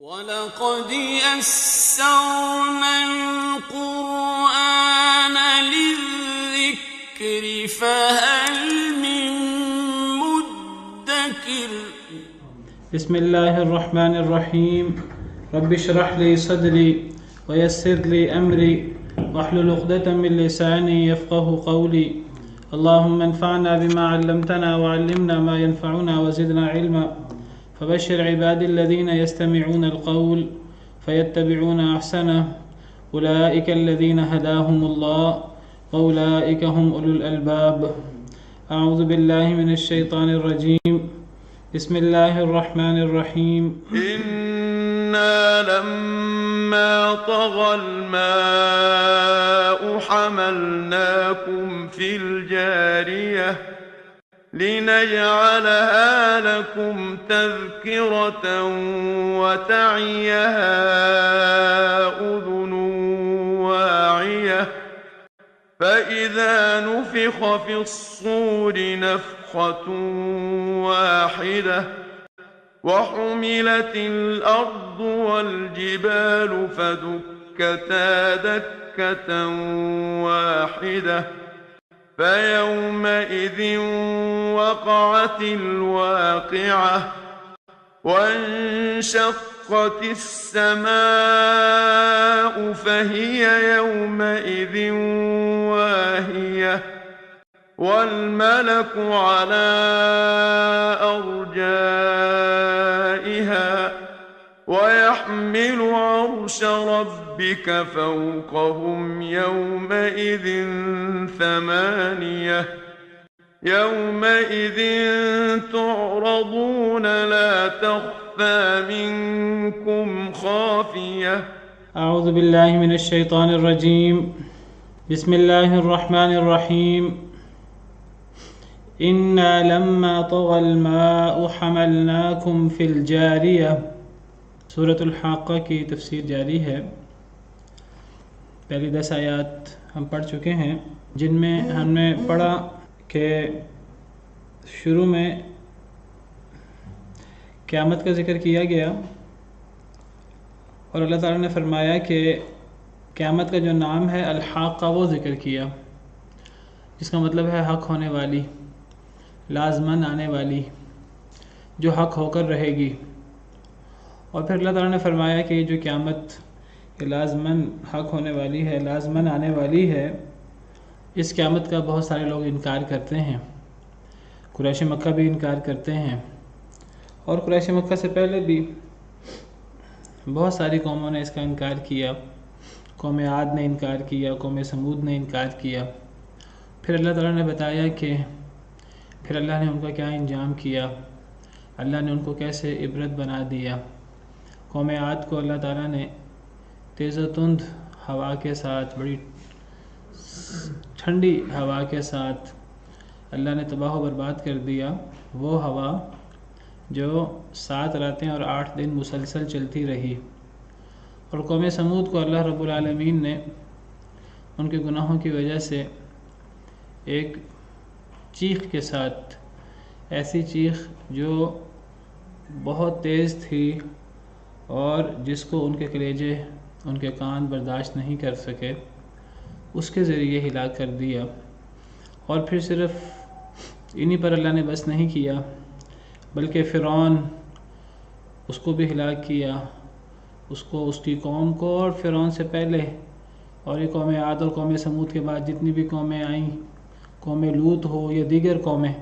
وَلَقَدْ يَسَّرْنَا الْقُرْآنَ لِلذِّكْرِ فَهَلْ مِن مُّدَّكِرٍ بسم اللہ الرحمن الرحیم رب اشرح لی صدری ویسر لی امری واحلل عقدۃ من لسانی یفقهوا قولی اللهم انفعنا بما علمتنا وعلمنا ما ينفعنا وزدنا علما فبشر عبادي الذين يستمعون القول فيتبعون أحسنه أولئك الذين هداهم الله وأولئك هم أولو الألباب أعوذ بالله من الشيطان الرجيم بسم الله الرحمن الرحيم إنا لما طغى الماء حملناكم في الجارية لنجعلها لكم تذكرة وتعيها أذن واعية فإذا نفخ في الصور نفخة واحدة وحملت الأرض والجبال فدكتا دكة واحدة فيومئذ وقعت الواقعة وانشقت السماء فهي يومئذ واهية والملك على أرجائها ويحمل عرش ربك فوقهم يومئذ ثمانية يومئذ تعرضون لا تخفى منكم خافية اعوذ باللہ من الشیطان الرجیم بسم اللہ الرحمن الرحیم انا لما طغى الماء حملناكم في الجاریہ سورۃ الحاقہ کی تفسیر جاری ہے۔ پہلی 10 آیات ہم پڑھ چکے ہیں، جن میں ہم نے پڑھا کہ شروع میں قیامت کا ذکر کیا گیا اور اللہ تعالیٰ نے فرمایا کہ قیامت کا جو نام ہے الحاقہ وہ ذکر کیا، جس کا مطلب ہے حق ہونے والی، لازماً آنے والی، جو حق ہو کر رہے گی۔ اور پھر اللہ تعالیٰ نے فرمایا کہ جو قیامت لازماً حق ہونے والی ہے، لازماً آنے والی ہے، اس قیامت کا بہت سارے لوگ انکار کرتے ہیں۔ قریش مکہ بھی انکار کرتے ہیں، اور قریش مکہ سے پہلے بھی بہت ساری قوموں نے اس کا انکار کیا۔ قوم عاد نے انکار کیا، قوم سمود نے انکار کیا۔ پھر اللہ تعالیٰ نے بتایا کہ پھر اللہ نے ان کا کیا انجام کیا، اللہ نے ان کو کیسے عبرت بنا دیا۔ قوم عاد کو اللہ تعالیٰ نے تیز و تند ہوا کے ساتھ، بڑی ٹھنڈی ہوا کے ساتھ اللہ نے تباہ و برباد کر دیا۔ وہ ہوا جو 7 راتیں اور 8 دن مسلسل چلتی رہی۔ اور قوم سمود کو اللہ رب العالمین نے ان کے گناہوں کی وجہ سے ایک چیخ کے ساتھ، ایسی چیخ جو بہت تیز تھی اور جس کو ان کے کلیجے، ان کے کان برداشت نہیں کر سکے، اس کے ذریعے ہلاک کر دیا۔ اور پھر صرف انہی پر اللہ نے بس نہیں کیا، بلکہ فرعون، اس کو بھی ہلاک کیا، اس کو، اس کی قوم کو، اور فرعون سے پہلے اور یہ قوم عاد اور قوم سمود کے بعد جتنی بھی قومیں آئیں، قوم لوط ہو یا دیگر قومیں،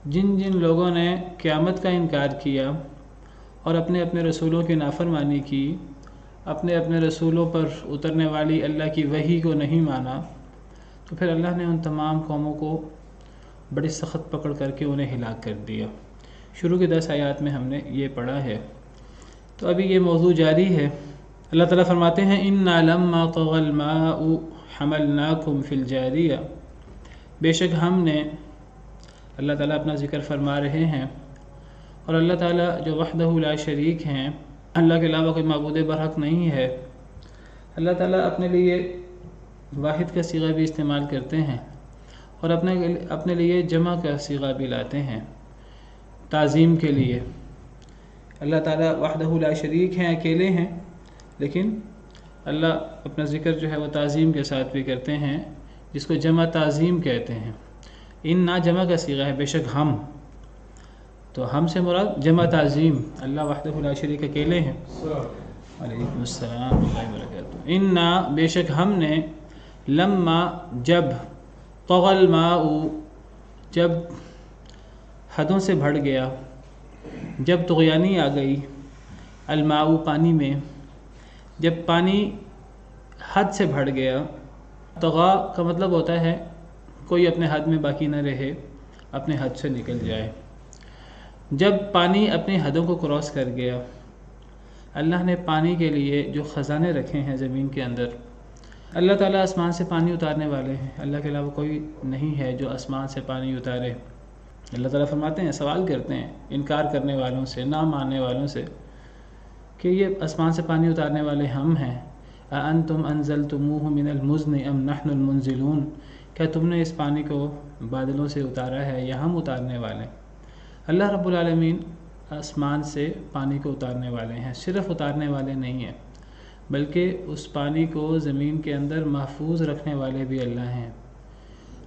جن جن لوگوں نے قیامت کا انکار کیا اور اپنے اپنے رسولوں کی نافرمانی کی، اپنے اپنے رسولوں پر اترنے والی اللہ کی وحی کو نہیں مانا، تو پھر اللہ نے ان تمام قوموں کو بڑی سخت پکڑ کر کے انہیں ہلاک کر دیا۔ شروع کی 10 آیات میں ہم نے یہ پڑھا ہے، تو ابھی یہ موضوع جاری ہے۔ اللہ تعالیٰ فرماتے ہیں اِنَّا لَمَّا طَغَى الْمَاءُ حَمَلْنَاكُمْ فِي الْجَارِيَةِ، بے شک ہم نے، اللہ تعالیٰ اپنا ذکر فرما رہے ہیں، اور اللہ تعالیٰ جو وحدہ لا شریک ہیں، اللہ کے علاوہ کوئی معبود برحق نہیں ہے، اللہ تعالیٰ اپنے لیے واحد کا صیغہ بھی استعمال کرتے ہیں اور اپنے لیے جمع کا صیغہ بھی لاتے ہیں تعظیم کے لیے۔ اللہ تعالیٰ وحدہ لا شریک ہیں، اکیلے ہیں، لیکن اللہ اپنا ذکر جو ہے وہ تعظیم کے ساتھ بھی کرتے ہیں، جس کو جمع تعظیم کہتے ہیں۔ انا جمع کا صیغہ ہے، بے شک ہم، تو ہم سے مراد جمع تعظیم، اللہ وحدہ لا شریک اکیلے ہیں۔ وعلیکم السلام ورحمۃ اللہ وبرکاتہ۔ انا بے شک ہم نے، لما جب، طغى الماء جب حدوں سے بڑھ گیا، جب طغیانی آ گئی، الماء پانی میں، جب پانی حد سے بڑھ گیا۔ طغا کا مطلب ہوتا ہے کوئی اپنے حد میں باقی نہ رہے، اپنے حد سے نکل جائے۔ جب پانی اپنی حدوں کو کراس کر گیا، اللہ نے پانی کے لیے جو خزانے رکھے ہیں زمین کے اندر، اللہ تعالیٰ آسمان سے پانی اتارنے والے ہیں، اللہ کے علاوہ کوئی نہیں ہے جو آسمان سے پانی اتارے۔ اللہ تعالیٰ فرماتے ہیں، سوال کرتے ہیں انکار کرنے والوں سے، نہ ماننے والوں سے، کہ یہ آسمان سے پانی اتارنے والے ہم ہیں۔ اَأَنتُمْ أَنزَلْتُمُوهُ مِنَ الْمُزْنِ أَمْ نَحْنُ الْمُنزِلُونَ، کیا تم نے اس پانی کو بادلوں سے اتارا ہے یا ہم اتارنے والے؟ اللہ رب العالمین آسمان سے پانی کو اتارنے والے ہیں، صرف اتارنے والے نہیں ہیں، بلکہ اس پانی کو زمین کے اندر محفوظ رکھنے والے بھی اللہ ہیں۔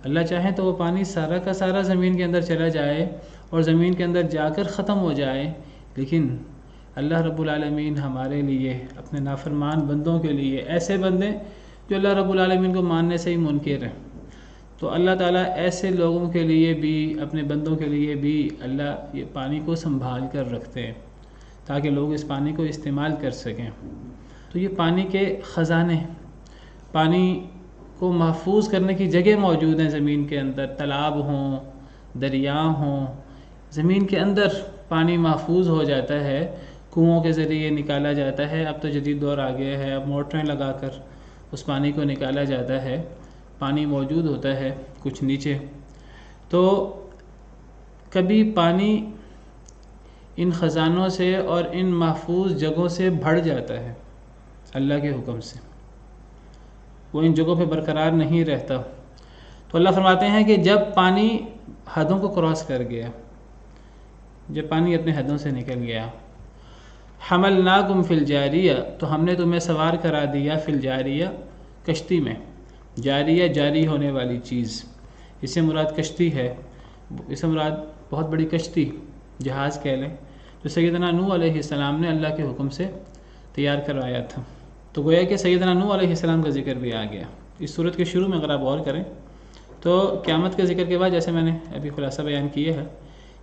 اللہ چاہیں تو وہ پانی سارا کا سارا زمین کے اندر چلا جائے اور زمین کے اندر جا کر ختم ہو جائے، لیکن اللہ رب العالمین ہمارے لیے، اپنے نافرمان بندوں کے لیے، ایسے بندے جو اللہ رب العالمین کو ماننے سے ہی منکر ہیں، تو اللہ تعالیٰ ایسے لوگوں کے لیے بھی، اپنے بندوں کے لیے بھی اللہ یہ پانی کو سنبھال کر رکھتے ہیں تاکہ لوگ اس پانی کو استعمال کر سکیں۔ تو یہ پانی کے خزانے، پانی کو محفوظ کرنے کی جگہ موجود ہیں زمین کے اندر، تالاب ہوں، دریا ہوں، زمین کے اندر پانی محفوظ ہو جاتا ہے، کنوؤں کے ذریعے نکالا جاتا ہے۔ اب تو جدید دور آ گیا ہے، اب موٹریں لگا کر اس پانی کو نکالا جاتا ہے، پانی موجود ہوتا ہے کچھ نیچے۔ تو کبھی پانی ان خزانوں سے اور ان محفوظ جگہوں سے بڑھ جاتا ہے اللہ کے حکم سے، وہ ان جگہوں پہ برقرار نہیں رہتا۔ تو اللہ فرماتے ہیں کہ جب پانی حدوں کو کراس کر گیا، جب پانی اپنے حدوں سے نکل گیا، حملناکم فی الجاریہ، تو ہم نے تمہیں سوار کرا دیا، فی الجاریہ کشتی میں۔ جاریہ جاری ہونے والی چیز، اس سے مراد کشتی ہے، اس سے مراد بہت بڑی کشتی، جہاز کہہ لیں، جو سیدنا نوح علیہ السلام نے اللہ کے حکم سے تیار کروایا تھا۔ تو گویا کہ سیدنا نوح علیہ السلام کا ذکر بھی آ گیا اس صورت کے شروع میں۔ اگر آپ غور کریں تو قیامت کے ذکر کے بعد، جیسے میں نے ابھی خلاصہ بیان کیا ہے،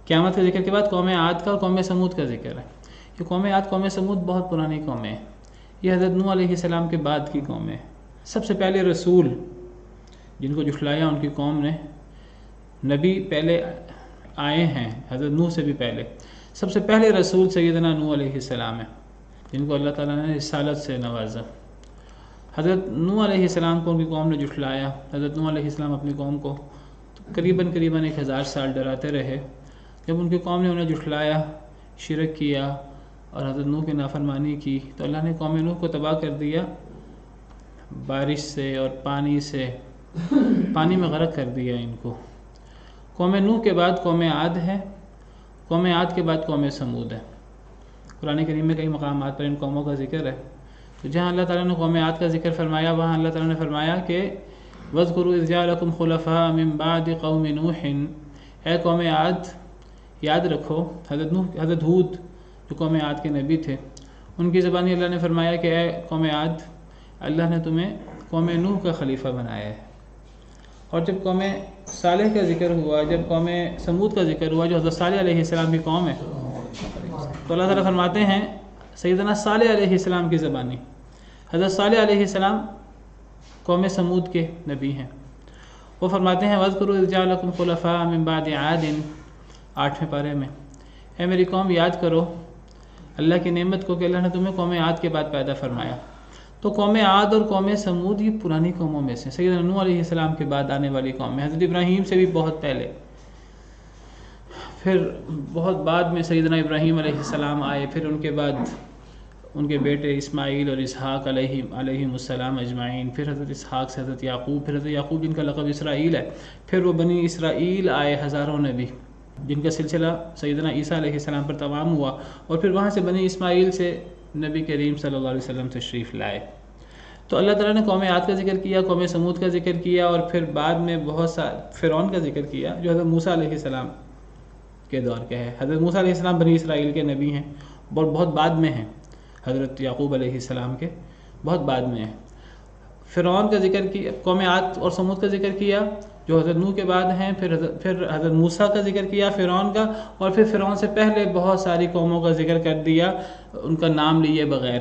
قیامت کے ذکر کے بعد قوم عاد کا اور قوم سمود کا ذکر ہے۔ یہ قوم عاد، قوم سمود بہت پرانی قومیں ہیں، یہ حضرت نوح علیہ السلام کے بعد کی قومیں ہیں۔ سب سے پہلے رسول جن کو جھٹلایا ان کی قوم نے، نبی پہلے آئے ہیں حضرت نوح سے بھی پہلے، سب سے پہلے رسول سیدنا نوح علیہ السلام ہیں، جن کو اللہ تعالیٰ نے رسالت سے نوازا۔ حضرت نوح علیہ السلام کو ان کی قوم نے جھٹلایا۔ حضرت نوح علیہ السلام اپنی قوم کو قریباً 1000 سال ڈراتے رہے۔ جب ان کی قوم نے انہیں جھٹلایا، شرک کیا اور حضرت نوح کی نافرمانی کی، تو اللہ نے قوم نوح کو تباہ کر دیا، بارش سے اور پانی سے، پانی میں غرق کر دیا ان کو۔ قوم نوح کے بعد قوم عاد ہے، قوم عاد کے بعد قوم سمود ہے۔ قرآن کریم میں کئی مقامات پر ان قوموں کا ذکر ہے۔ تو جہاں اللہ تعالیٰ نے قوم عاد کا ذکر فرمایا، وہاں اللہ تعالیٰ نے فرمایا کہ وَاذْكُرُوا إِذْ جَعَلَكُمْ خُلَفَاءَ مِن بَعْدِ قَوْمِ نُوحٍ، اے قوم عاد یاد رکھو، حضرت ہود جو قوم عاد کے نبی تھے، ان کی زبانی اللہ نے فرمایا کہ اے قوم عاد، اللہ نے تمہیں قوم نوح کا خلیفہ بنایا ہے۔ اور جب قوم صالح کا ذکر ہوا، جب قوم سمود کا ذکر ہوا جو حضرت صالح علیہ السلام کی قوم ہے، تو اللہ تعالیٰ فرماتے ہیں سیدنا صالح علیہ السلام کی زبانی، حضرت صالح علیہ السلام قوم سمود کے نبی ہیں۔ وہ فرماتے ہیں وَاذْكُرُوا إِذْ جَعَلَكُمْ خُلَفَاءَ مِن بَعْدِ عَادٍ، 8ویں پارے میں، اے میری قوم یاد کرو اللہ کی نعمت کو کہ اللہ نے تمہیں قوم عاد کے بعد پیدا فرمایا۔ تو قوم عاد اور قوم سمود یہ پرانی قوموں میں سے، سیدنا نوح علیہ السلام کے بعد آنے والی قوم ہے، حضرت ابراہیم سے بھی بہت پہلے، پھر بہت بعد میں سیدنا ابراہیم علیہ السلام آئے، پھر ان کے بعد ان کے بیٹے اسماعیل اور اسحاق علیہم السلام اجمعین، پھر حضرت اسحاق سے حضرت یعقوب، پھر حضرت یعقوب جن کا لقب اسرائیل ہے، پھر وہ بنی اسرائیل آئے ہزاروں نبی، جن کا سلسلہ سیدنا عیسیٰ علیہ السلام پر تمام ہوا، اور پھر وہاں سے بنی اسماعیل سے نبی کریم صلی اللہ علیہ وسلم تشریف لائے۔ تو اللہ تعالیٰ نے قوم عاد کا ذکر کیا، قوم سمود کا ذکر کیا، اور پھر بعد میں بہت سا فرعون کا ذکر کیا جو حضرت موسیٰ علیہ السلام کے دور کے ہے۔ حضرت موسیٰ علیہ السلام بنی اسرائیل کے نبی ہیں، بہت بعد میں ہیں، حضرت یعقوب علیہ السلام کے بہت بعد میں ہیں۔ فرعون کا ذکر کیا، قوم عاد اور سمود کا ذکر کیا جو حضرت نوح کے بعد ہیں، پھر حضرت موسیٰ کا ذکر کیا، فرعون کا، اور پھر فرعون سے پہلے بہت ساری قوموں کا ذکر کر دیا ان کا نام لیے بغیر۔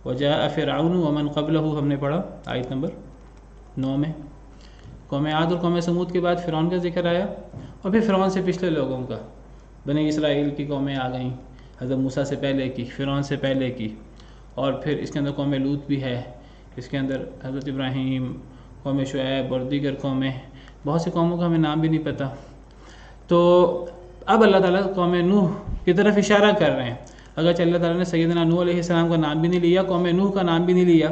وجاء فرعون ومن قبلہ ہم نے پڑھا آیت نمبر 9 میں۔ قوم عاد اور قوم سمود کے بعد فرعون کا ذکر آیا، اور پھر فرعون سے پچھلے لوگوں کا، بنی اسرائیل کی قومیں آ گئیں، حضرت موسیٰ سے پہلے کی، فرعون سے پہلے کی، اور پھر اس کے اندر قوم لوط بھی ہے، اس کے اندر حضرت ابراہیم، قوم شعیب اور دیگر قومیں، بہت سی قوموں کا ہمیں نام بھی نہیں پتہ۔ تو اب اللہ تعالیٰ قوم نوح کی طرف اشارہ کر رہے ہیں، اگرچہ اللہ تعالیٰ نے سیدنا نوح علیہ السلام کا نام بھی نہیں لیا، قوم نوح کا نام بھی نہیں لیا۔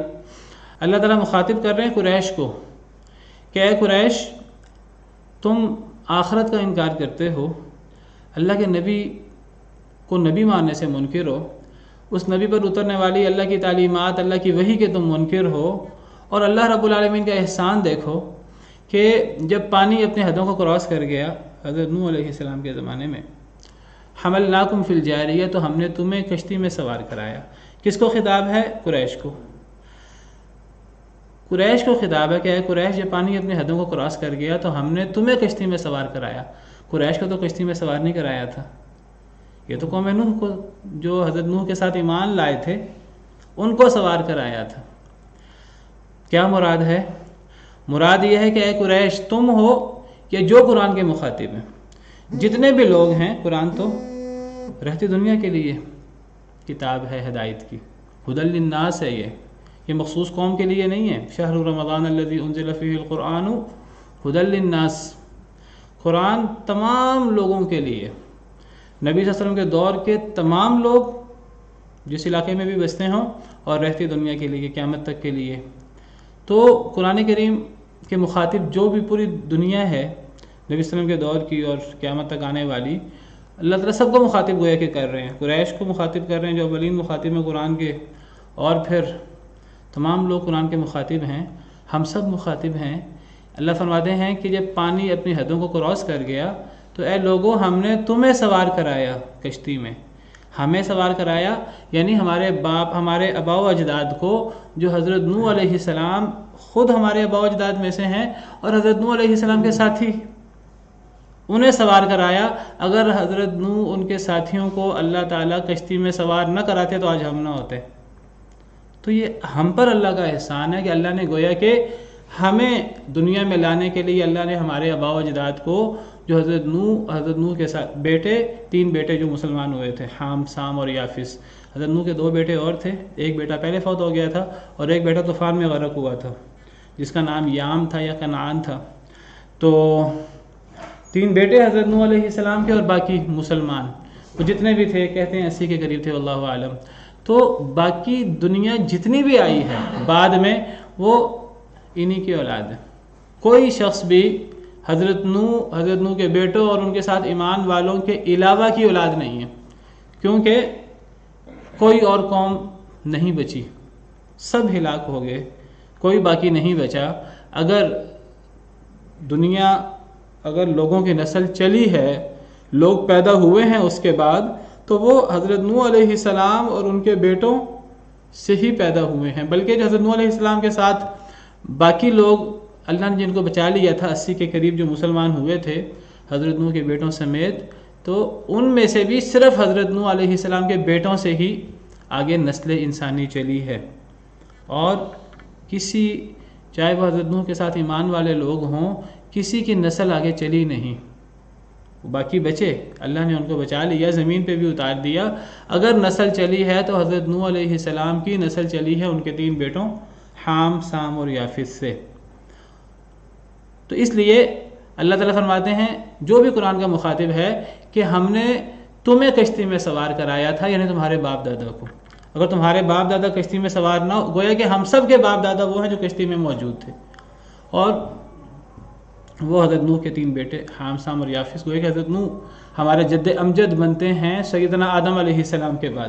اللہ تعالیٰ مخاطب کر رہے ہیں قریش کو کہ اے قریش، تم آخرت کا انکار کرتے ہو، اللہ کے نبی کو نبی ماننے سے منکر ہو، اس نبی پر اترنے والی اللہ کی تعلیمات، اللہ کی وحی کے تم منکر ہو، اور اللہ رب العالمین کا احسان دیکھو کہ جب پانی اپنے حدوں کو کراس کر گیا حضرت نوح علیہ السلام کے زمانے میں، حملناکم فی الجاریہ، تو ہم نے تمہیں کشتی میں سوار کرایا۔ کس کو خطاب ہے؟ قریش کو۔ قریش کو خطاب ہے کہ اے قریش، جب پانی اپنے حدوں کو کراس کر گیا تو ہم نے تمہیں کشتی میں سوار کرایا۔ قریش کو تو کشتی میں سوار نہیں کرایا تھا، یہ تو قوم نوح کو جو حضرت نوح کے ساتھ ایمان لائے تھے ان کو سوار کرایا تھا۔ کیا مراد ہے؟ مراد یہ ہے کہ اے قریش، تم ہو کہ جو قرآن کے مخاطب ہیں، جتنے بھی لوگ ہیں، قرآن تو رہتی دنیا کے لیے کتاب ہے ہدایت کی، ہدی للناس ہے، یہ مخصوص قوم کے لیے نہیں ہے۔ شہر رمضان الذی انزل فیہ القرآن ہدی للناس، قرآن تمام لوگوں کے لیے، نبی صلی اللہ علیہ وسلم کے دور کے تمام لوگ جس علاقے میں بھی بستے ہوں، اور رہتی دنیا کے لیے، قیامت تک کے لیے۔ تو قرآن کریم کے مخاطب جو بھی پوری دنیا ہے نبی صلی اللہ علیہ وسلم کے دور کی اور قیامت تک آنے والی، اللہ تعالیٰ سب کو مخاطب گویا کہ کر رہے ہیں۔ قریش کو مخاطب کر رہے ہیں جو اولین مخاطب ہیں قرآن کے، اور پھر تمام لوگ قرآن کے مخاطب ہیں، ہم سب مخاطب ہیں۔ اللہ فرماتے ہیں کہ جب پانی اپنی حدوں کو کراس کر گیا تو اے لوگوں، ہم نے تمہیں سوار کرایا کشتی میں۔ ہمیں سوار کرایا یعنی ہمارے باپ، ہمارے آبا و اجداد کو، جو حضرت نوح علیہ السلام خود ہمارے آبا و اجداد میں سے ہیں، اور حضرت نوح علیہ السلام کے ساتھی، انہیں سوار کرایا۔ اگر حضرت نوح ان کے ساتھیوں کو اللہ تعالیٰ کشتی میں سوار نہ کراتے تو آج ہم نہ ہوتے۔ تو یہ ہم پر اللہ کا احسان ہے کہ اللہ نے گویا کہ ہمیں دنیا میں لانے کے لیے اللہ نے ہمارے آبا و اجداد کو، جو حضرت نوح کے ساتھ بیٹے، 3 بیٹے جو مسلمان ہوئے تھے، حام، سام اور یافس۔ حضرت نوح کے 2 بیٹے اور تھے، ایک بیٹا پہلے فوت ہو گیا تھا اور ایک بیٹا طوفان میں غرق ہوا تھا جس کا نام یام تھا یا کنعان تھا۔ تو 3 بیٹے حضرت نوح علیہ السلام کے، اور باقی مسلمان وہ جتنے بھی تھے، کہتے ہیں 80 کے قریب تھے، واللہ عالم۔ تو باقی دنیا جتنی بھی آئی ہے بعد میں، وہ انہی کی اولاد ہے۔ کوئی شخص بھی حضرت نوح کے بیٹوں اور ان کے ساتھ ایمان والوں کے علاوہ کی اولاد نہیں ہے، کیونکہ کوئی اور قوم نہیں بچی، سب ہلاک ہو گئے، کوئی باقی نہیں بچا۔ اگر لوگوں کی نسل چلی ہے، لوگ پیدا ہوئے ہیں اس کے بعد، تو وہ حضرت نوح علیہ السلام اور ان کے بیٹوں سے ہی پیدا ہوئے ہیں۔ بلکہ جو حضرت نوح علیہ السلام کے ساتھ باقی لوگ اللہ نے جن کو بچا لیا تھا، 80 کے قریب جو مسلمان ہوئے تھے حضرت نوح کے بیٹوں سمیت، تو ان میں سے بھی صرف حضرت نوح علیہ السلام کے بیٹوں سے ہی آگے نسل انسانی چلی ہے، اور چاہے وہ حضرت نوح کے ساتھ ایمان والے لوگ ہوں، کسی کی نسل آگے چلی نہیں، باقی بچے، اللہ نے ان کو بچا لیا، زمین پہ بھی اتار دیا۔ اگر نسل چلی ہے تو حضرت نوح علیہ السلام کی نسل چلی ہے ان کے 3 بیٹوں حام، سام اور یافس سے۔ تو اس لیے اللہ تعالیٰ فرماتے ہیں جو بھی قرآن کا مخاطب ہے کہ ہم نے تمہیں کشتی میں سوار کرایا تھا، یعنی تمہارے باپ دادا کو۔ اگر تمہارے باپ دادا کشتی میں سوار نہ ہو، گویا کہ ہم سب کے باپ دادا وہ ہیں جو کشتی میں موجود تھے، اور وہ حضرت نوح کے 3 بیٹے حام، سام اور یافس، گویا کہ حضرت نوح ہمارے جد امجد بنتے ہیں سیدنا آدم علیہ السلام کے بعد.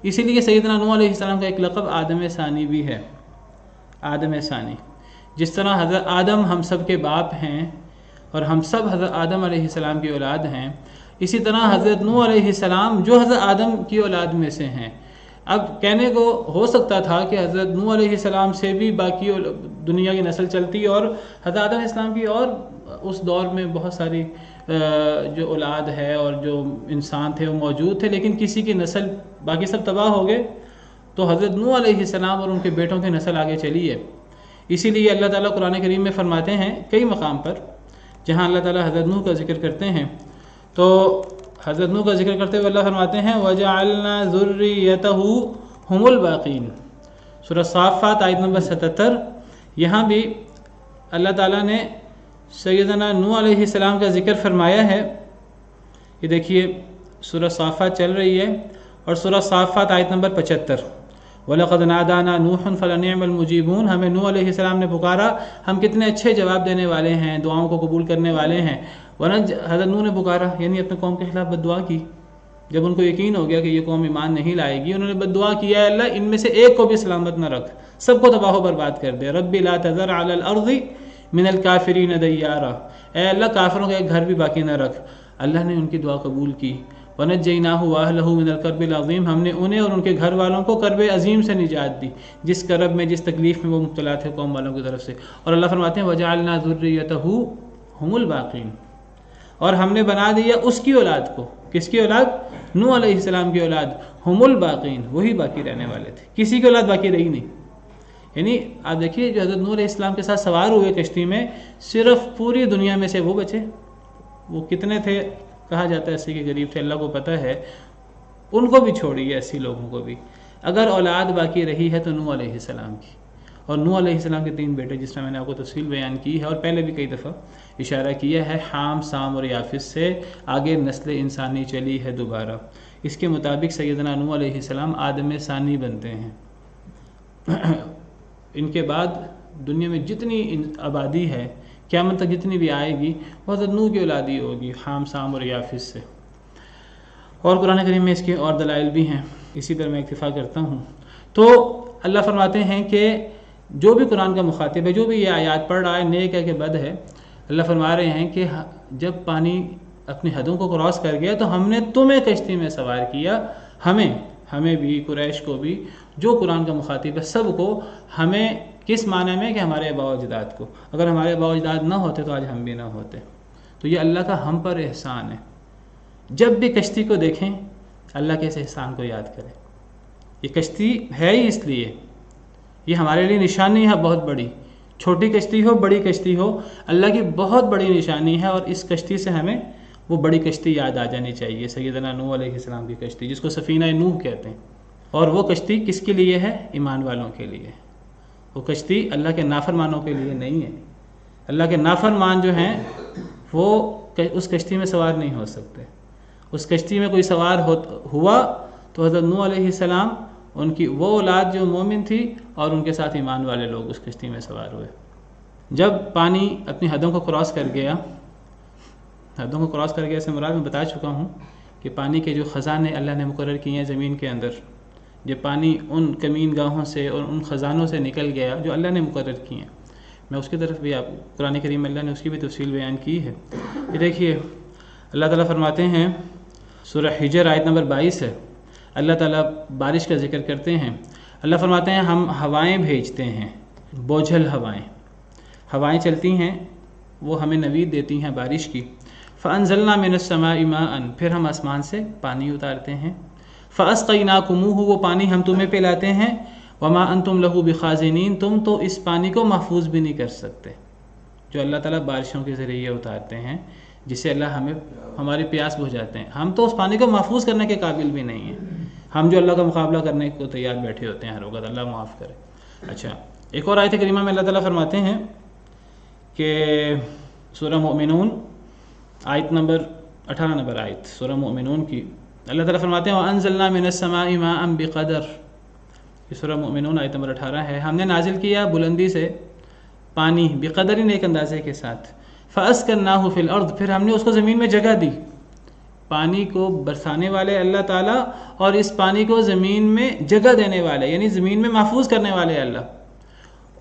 اسی لیے سیدنا نوح علیہ السلام کا ایک لقب آدم ثانی بھی ہے، آدم ثانی. جس طرح حضرت آدم ہم سب کے باپ ہیں اور ہم سب حضرت آدم علیہ السلام کی اولاد ہیں، اسی طرح حضرت نوح علیہ السلام جو حضرت آدم کی اولاد میں سے ہیں. اب کہنے کو ہو سکتا تھا کہ حضرت نوح علیہ السلام سے بھی باقی دنیا کی نسل چلتی اور حضرت آدم علیہ السلام کی اور اس دور میں بہت ساری جو اولاد ہے اور جو انسان تھے وہ موجود تھے، لیکن کسی کی نسل باقی سب تباہ ہو گئے تو حضرت نوح علیہ السلام اور ان کے بیٹوں کی نسل آگے چلی ہے. اسی لیے اللہ تعالیٰ قرآن کریم میں فرماتے ہیں کئی مقام پر جہاں اللہ تعالیٰ حضرت نوح کا ذکر کرتے ہیں، تو حضرت نوح کا ذکر کرتے ہوئے اللہ فرماتے ہیں وَجَعَلْنَا ذُرِّيَّتَهُ هُمُ الْبَاقِينَ. سورہ صافات آیت نمبر 77. یہاں بھی اللہ تعالیٰ نے سیدنا نوح علیہ السلام کا ذکر فرمایا ہے. یہ دیکھیے سورہ صافات چل رہی ہے اور سورہ صافات آیت نمبر 75. وَلَقَدْ نَادَانَا نُوحٌ فَلَنِعْمَ الْمُجِيبُونَ. ہمیں نوح علیہ السلام نے پکارا، ہم کتنے اچھے جواب دینے والے ہیں، دعاؤں کو قبول کرنے والے ہیں. حضرت نوح نے پکارا یعنی اپنے قوم کے خلاف بد دعا کی. جب ان کو یقین ہو گیا کہ یہ قوم ایمان نہیں لائے گی، انہوں نے بد دعا کیا ہے اللہ ان میں سے ایک کو بھی سلامت نہ رکھ، سب کو تباہ و برباد کر دے. رب لا تذر علی الارض من الکافرین دیارا. اے اللہ کافروں کا ایک گھر بھی باقی نہ رکھ. اللہ نے ان کی دعا قبول کی. وَنَجَّيْنَاهُ وَأَهْلَهُ مِنَ الْكَرْبِ الْعَظِيمِ. ہم نے انہیں اور ان کے گھر والوں کو کرب عظیم سے نجات دی، جس کرب میں جس تکلیف میں وہ مبتلا تھے قوم والوں کی طرف سے. اور اللہ فرماتے ہیں وَجَعَلْنَا ذُرِّيَّتَهُ هُمُ الْبَاقِينَ. اور ہم نے بنا دیا اس کی اولاد کو. کس کی اولاد؟ نوح علیہ السلام کی اولاد. ہم الباقین، وہی باقی رہنے والے تھے، کسی کی اولاد باقی رہی نہیں. یعنی آپ دیکھیے جو حضرت نوح علیہ السلام کے ساتھ سوار ہوئے کشتی میں، صرف پوری دنیا میں سے وہ بچے. وہ کتنے تھے کہا جاتا ہے 80 کے قریب تھے، اللہ کو پتہ ہے. ان کو بھی چھوڑیے 80 لوگوں کو بھی. اگر اولاد باقی رہی ہے تو نوح علیہ السلام کی. اور نوح علیہ السلام کے 3 بیٹے جس طرح میں نے آپ کو تفصیل بیان کی ہے اور پہلے بھی کئی دفعہ اشارہ کیا ہے، حام، سام اور یافس سے آگے نسل انسانی چلی ہے دوبارہ. اس کے مطابق سیدنا نوح علیہ السلام آدم ثانی بنتے ہیں. ان کے بعد دنیا میں جتنی آبادی ہے قیامت تک جتنی بھی آئے گی وہ حضرت نوح کی اولادی ہوگی، حام، سام اور یافس سے. اور قرآن کریم میں اس کے اور دلائل بھی ہیں، اسی پر میں اکتفا کرتا ہوں. تو اللہ فرماتے ہیں کہ جو بھی قرآن کا مخاطب ہے، جو بھی یہ آیات پڑھ رہا ہے، نیک ہے کہ بد ہے، اللہ فرما رہے ہیں کہ جب پانی اپنی حدوں کو کراس کر گیا تو ہم نے تمہیں کشتی میں سوار کیا. ہمیں بھی، قریش کو بھی، جو قرآن کا مخاطب ہے سب کو. ہمیں کس معنی میں کہ ہمارے آباء و اجداد کو. اگر ہمارے آباء و اجداد نہ ہوتے تو آج ہم بھی نہ ہوتے. تو یہ اللہ کا ہم پر احسان ہے. جب بھی کشتی کو دیکھیں اللہ کے اس احسان کو یاد کریں. یہ کشتی ہے ہی اس لیے، یہ ہمارے لیے نشانی ہے بہت بڑی. چھوٹی کشتی ہو بڑی کشتی ہو، اللہ کی بہت بڑی نشانی ہے. اور اس کشتی سے ہمیں وہ بڑی کشتی یاد آ جانی چاہیے، سیدنا نوح علیہ السلام کی کشتی، جس کو سفینہ نوح کہتے ہیں. اور وہ کشتی کس کے لیے ہے؟ ایمان والوں کے لیے. وہ کشتی اللہ کے نافرمانوں کے لیے نہیں ہے. اللہ کے نافرمان جو ہیں وہ اس کشتی میں سوار نہیں ہو سکتے. اس کشتی میں کوئی سوار ہوا تو حضرت نوح علیہ السلام، ان کی وہ اولاد جو مومن تھی اور ان کے ساتھ ایمان والے لوگ اس کشتی میں سوار ہوئے. جب پانی اپنی حدوں کو کراس کر گیا، حدوں کو کراس کر گیا سے مراد میں بتا چکا ہوں کہ پانی کے جو خزانے اللہ نے مقرر کیے ہیں زمین کے اندر، جب پانی ان کمین گاہوں سے اور ان خزانوں سے نکل گیا جو اللہ نے مقرر کیے ہیں، میں اس کی طرف بھی آپ قرآن کریم اللہ نے اس کی بھی تفصیل بیان کی ہے. یہ دیکھیے اللہ تعالیٰ فرماتے ہیں، سورہ حجر آیت نمبر 22 ہے، اللہ تعالیٰ بارش کا ذکر کرتے ہیں. اللہ فرماتے ہیں ہم ہوائیں بھیجتے ہیں، بوجھل ہوائیں چلتی ہیں، وہ ہمیں نوید دیتی ہیں بارش کی. فَأَنزَلْنَا مِنَ السَّمَاءِ مَاءً، پھر ہم آسمان سے پانی اتارتے ہیں. فَأَسْقَيْنَاكُمُوهُ، وہ پانی ہم تمہیں پلاتے ہیں. وَمَا أَنْتُمْ لَهُ بِخَازِنِينَ، تم تو اس پانی کو محفوظ بھی نہیں کر سکتے. جو اللہ تعالیٰ بارشوں کے ذریعے اتارتے ہیں جس سے اللہ ہماری پیاس بجھاتے ہیں، ہم تو اس پانی کو محفوظ کرنے کے قابل بھی نہیں ہیں. ہم جو اللہ کا مقابلہ کرنے کو تیار بیٹھے ہوتے ہیں ہر وقت. اللہ معاف کرے. اچھا، ایک اور آیت کریمہ میں اللہ تعالیٰ فرماتے ہیں کہ سورہ مؤمنون آیت نمبر 18 نمبر آیت سورہ مؤمنون کی، اللہ تعالیٰ فرماتے ہیں وَأَنزَلْنَا مِنَ السَّمَاءِ مَاءً بِقَدَرٍ. یہ سورہ مؤمنون آیت نمبر 18 ہے. ہم نے نازل کیا بلندی سے پانی، بقدر ایک اندازے کے ساتھ. فَأَسْكَنَّاهُ فِي الْأَرْضِ، پھر ہم نے اس کو زمین میں جگہ دی. پانی کو برسانے والے اللہ تعالیٰ اور اس پانی کو زمین میں جگہ دینے والے، یعنی زمین میں محفوظ کرنے والے اللہ.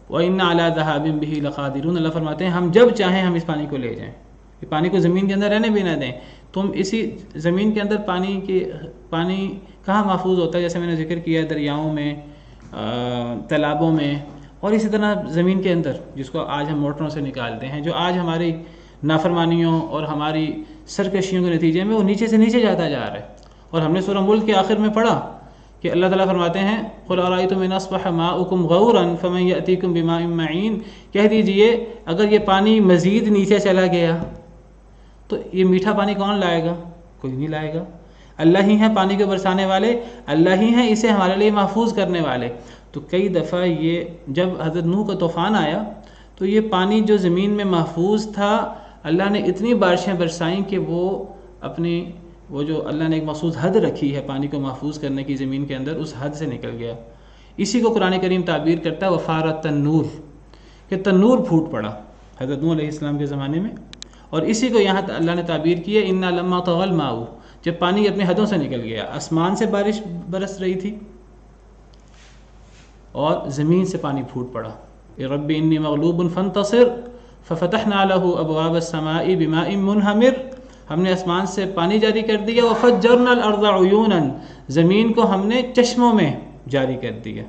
وَإِنَّ عَلَىٰ ذَهَابٍ بِهِ لَقَادِرُونَ، اللہ فرماتے ہیں ہم جب چاہیں ہم اس پانی کو لے جائیں. یہ پانی کو زمین کے اندر رہنے بھی نہ دیں. تم اسی زمین کے اندر پانی کہاں محفوظ ہوتا ہے؟ جیسے میں نے ذکر کیا دریاؤں میں، تالابوں میں، اور اسی طرح زمین کے اندر جس کو آج ہم موٹروں سے نکالتے ہیں، جو آج ہماری نافرمانیوں اور ہماری سرکشیوں کے نتیجے میں وہ نیچے سے نیچے جاتا جا رہا ہے. اور ہم نے سورہ ملک کے آخر میں پڑھا کہ اللہ تعالیٰ فرماتے ہیں قُلْ أَرَأَيْتُمْ إِنْ أَصْبَحَ مَاؤُكُمْ غَوْرًا فَمَنْ يَأْتِيكُمْ بِمَاءٍ مَّعِينٍ، کہہ دیجئے اگر یہ پانی مزید نیچے چلا گیا تو یہ میٹھا پانی کون لائے گا؟ کوئی نہیں لائے گا. اللہ ہی ہیں پانی کو برسانے والے، اللہ ہی ہیں اسے ہمارے لیے محفوظ کرنے والے. تو کئی دفعہ یہ جب حضرت نوح کا طوفان آیا تو یہ پانی جو زمین میں محفوظ تھا، اللہ نے اتنی بارشیں برسائیں کہ وہ جو اللہ نے ایک مخصوص حد رکھی ہے پانی کو محفوظ کرنے کی زمین کے اندر، اس حد سے نکل گیا. اسی کو قرآن کریم تعبیر کرتا ہے وفار التنور، کہ تنور پھوٹ پڑا حضرت نوح علیہ السلام کے زمانے میں. اور اسی کو یہاں اللہ نے تعبیر کی ہے انا لما طغى الماء، جب پانی اپنے حدوں سے نکل گیا. آسمان سے بارش برس رہی تھی اور زمین سے پانی پھوٹ پڑا. رب انی مغلوب فانتصر ففتحنا له ابواب السماء بماء منہمر، ہم نے آسمان سے پانی جاری کر دیا. وفجرنا الارض عیونا، زمین کو ہم نے چشموں میں جاری کر دیا.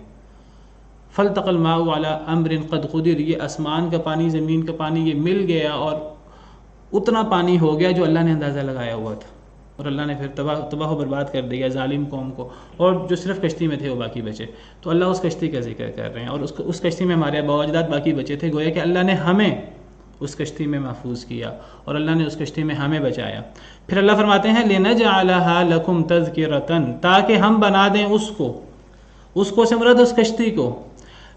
فالتقى الماء على امر قد قدر، یہ آسمان کا پانی زمین کا پانی یہ مل گیا اور اتنا پانی ہو گیا جو اللہ نے اندازہ لگایا ہوا تھا. اور اللہ نے پھر تباہ و برباد کر دیا ظالم قوم کو، اور جو صرف کشتی میں تھے وہ باقی بچے. تو اللہ اس کشتی کا ذکر کر رہے ہیں، اور اس کشتی میں ہمارے آباء و اجداد باقی بچے تھے. گویا کہ اللہ نے ہمیں اس کشتی میں محفوظ کیا اور اللہ نے اس کشتی میں ہمیں بچایا. پھر اللہ فرماتے ہیں لِنَجْعَلَهَا لَكُمْ تَذْكِرَةً، تاکہ ہم بنا دیں اس کو سے مراد اس کشتی کو،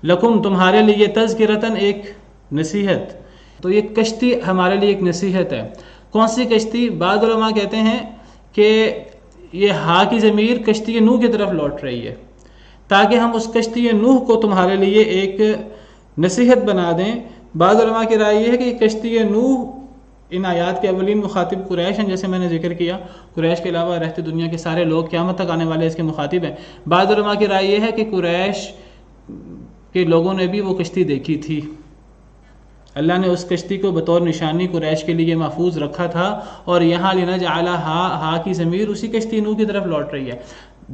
لکم تمہارے لیے، تذکرتاً ایک نصیحت. تو یہ کشتی ہمارے لیے ایک نصیحت ہے. کون سی کشتی؟ بعض علماء کہتے ہیں کہ یہ ہا کی ضمیر کشتی نوح کی طرف لوٹ رہی ہے، تاکہ ہم اس کشتی نوح کو تمہارے لیے ایک نصیحت بنا دیں. بعض علماء کی رائے یہ ہے کہ کشتی نوح ان آیات کے اولین مخاطب قریش ہیں، جیسے میں نے ذکر کیا قریش کے علاوہ رہتے دنیا کے سارے لوگ قیامت تک آنے والے اس کے مخاطب ہیں. بعض علماء کی رائے یہ ہے کہ قریش کے لوگوں نے بھی وہ کشتی دیکھی تھی، اللہ نے اس کشتی کو بطور نشانی قریش کے لیے محفوظ رکھا تھا. اور یہاں لِنَجْعَلَهَا ہا کی ضمیر اسی کشتی نوح کی طرف لوٹ رہی ہے.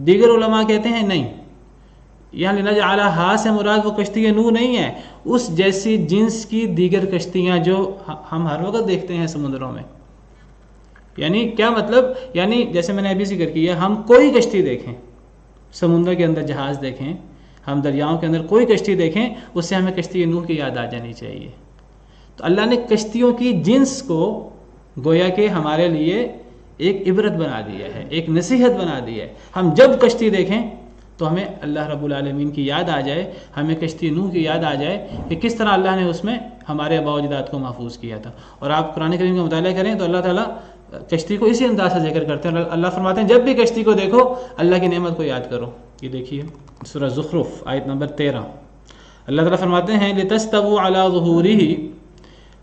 دیگر علماء کہتے ہیں نہیں، یہاں لِنَجْعَلَهَا سے مراد وہ کشتی نوح نہیں ہے، اس جیسی جنس کی دیگر کشتیاں جو ہم ہر وقت دیکھتے ہیں سمندروں میں. یعنی کیا مطلب؟ یعنی جیسے میں نے ابھی ذکر کیا، ہم کوئی کشتی دیکھیں، سمندر کے اندر جہاز دیکھیں، ہم دریاؤں کے اندر کوئی کشتی دیکھیں، اس سے ہمیں کشتی نوح کی یاد آ جانی چاہیے. تو اللہ نے کشتیوں کی جنس کو گویا کہ ہمارے لیے ایک عبرت بنا دیا ہے، ایک نصیحت بنا دی ہے. ہم جب کشتی دیکھیں تو ہمیں اللہ رب العالمین کی یاد آ جائے، ہمیں کشتی نوح کی یاد آ جائے کہ کس طرح اللہ نے اس میں ہمارے آباء و اجداد کو محفوظ کیا تھا. اور آپ قرآن کریم کا مطالعہ کریں تو اللہ تعالیٰ کشتی کو اسی انداز سے ذکر کرتے ہیں. اللہ فرماتے ہیں جب بھی کشتی کو دیکھو اللہ کی نعمت کو یاد کرو. یہ دیکھیے سورہ زخرف آیت نمبر 13، اللہ تعالیٰ فرماتے ہیں لِتَسْتَوُوا عَلَىٰ ظُهُورِهِ،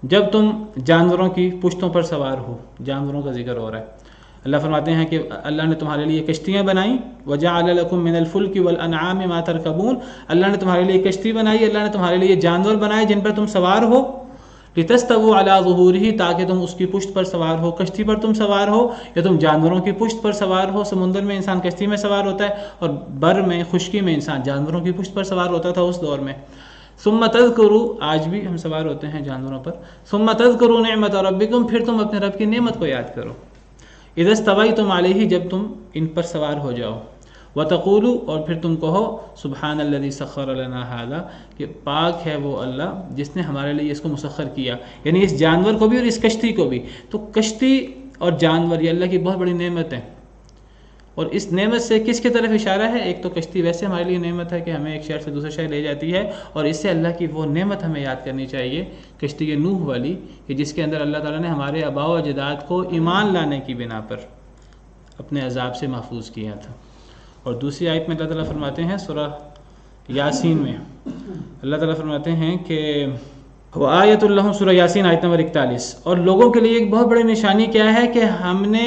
جب تم جانوروں کی پشتوں پر سوار ہو. جانوروں کا ذکر ہو رہا ہے. اللہ فرماتے ہیں کہ اللہ نے تمہارے لیے کشتیاں بنائیں. وَجَعَلَ لَكُم مِّنَ الْفُلْكِ وَالْأَنْعَامِ مَا تَرْكَبُونَ، اللہ نے تمہارے لیے کشتی بنائی، اللہ نے تمہارے لیے جانور بنائے جن پر تم سوار ہو. لِتَسْتَوُوا عَلَىٰ ظُهُورِهِ، تاکہ تم اس کی پشت پر سوار ہو. کشتی پر تم سوار ہو یا تم جانوروں کی پشت پر سوار ہو. سمندر میں انسان کشتی میں سوار ہوتا ہے اور بر میں خشکی میں انسان جانوروں کی پشت پر سوار ہوتا تھا اس دور میں. ثم تذکروا، آج بھی ہم سوار ہوتے ہیں جانوروں پر. ثم تذکروا نعمت ربکم، پھر تم اپنے رب کی نعمت کو یاد کرو. اذا استویتم علیہ، جب تم ان پر سوار ہو جاؤ. وتقولوا، اور پھر تم کہو سبحان الذی سخر لنا ھذا، کہ پاک ہے وہ اللہ جس نے ہمارے لیے اس کو مسخر کیا، یعنی اس جانور کو بھی اور اس کشتی کو بھی. تو کشتی اور جانور یہ اللہ کی بہت بڑی نعمت ہے. اور اس نعمت سے کس کی طرف اشارہ ہے؟ ایک تو کشتی ویسے ہمارے لیے نعمت ہے کہ ہمیں ایک شہر سے دوسرے شہر لے جاتی ہے، اور اس سے اللہ کی وہ نعمت ہمیں یاد کرنی چاہیے کشتی نوح والی، کہ جس کے اندر اللہ تعالیٰ نے ہمارے آباء و اجداد کو ایمان لانے کی بنا پر اپنے عذاب سے محفوظ کیا تھا. اور دوسری آیت میں اللہ تعالیٰ فرماتے ہیں سورہ یاسین میں، اللہ تعالیٰ فرماتے ہیں کہ وآیۃ اللہم سورہ یاسین آیت نمبر 41. اور لوگوں کے لیے ایک بہت بڑی نشانی کیا ہے کہ ہم نے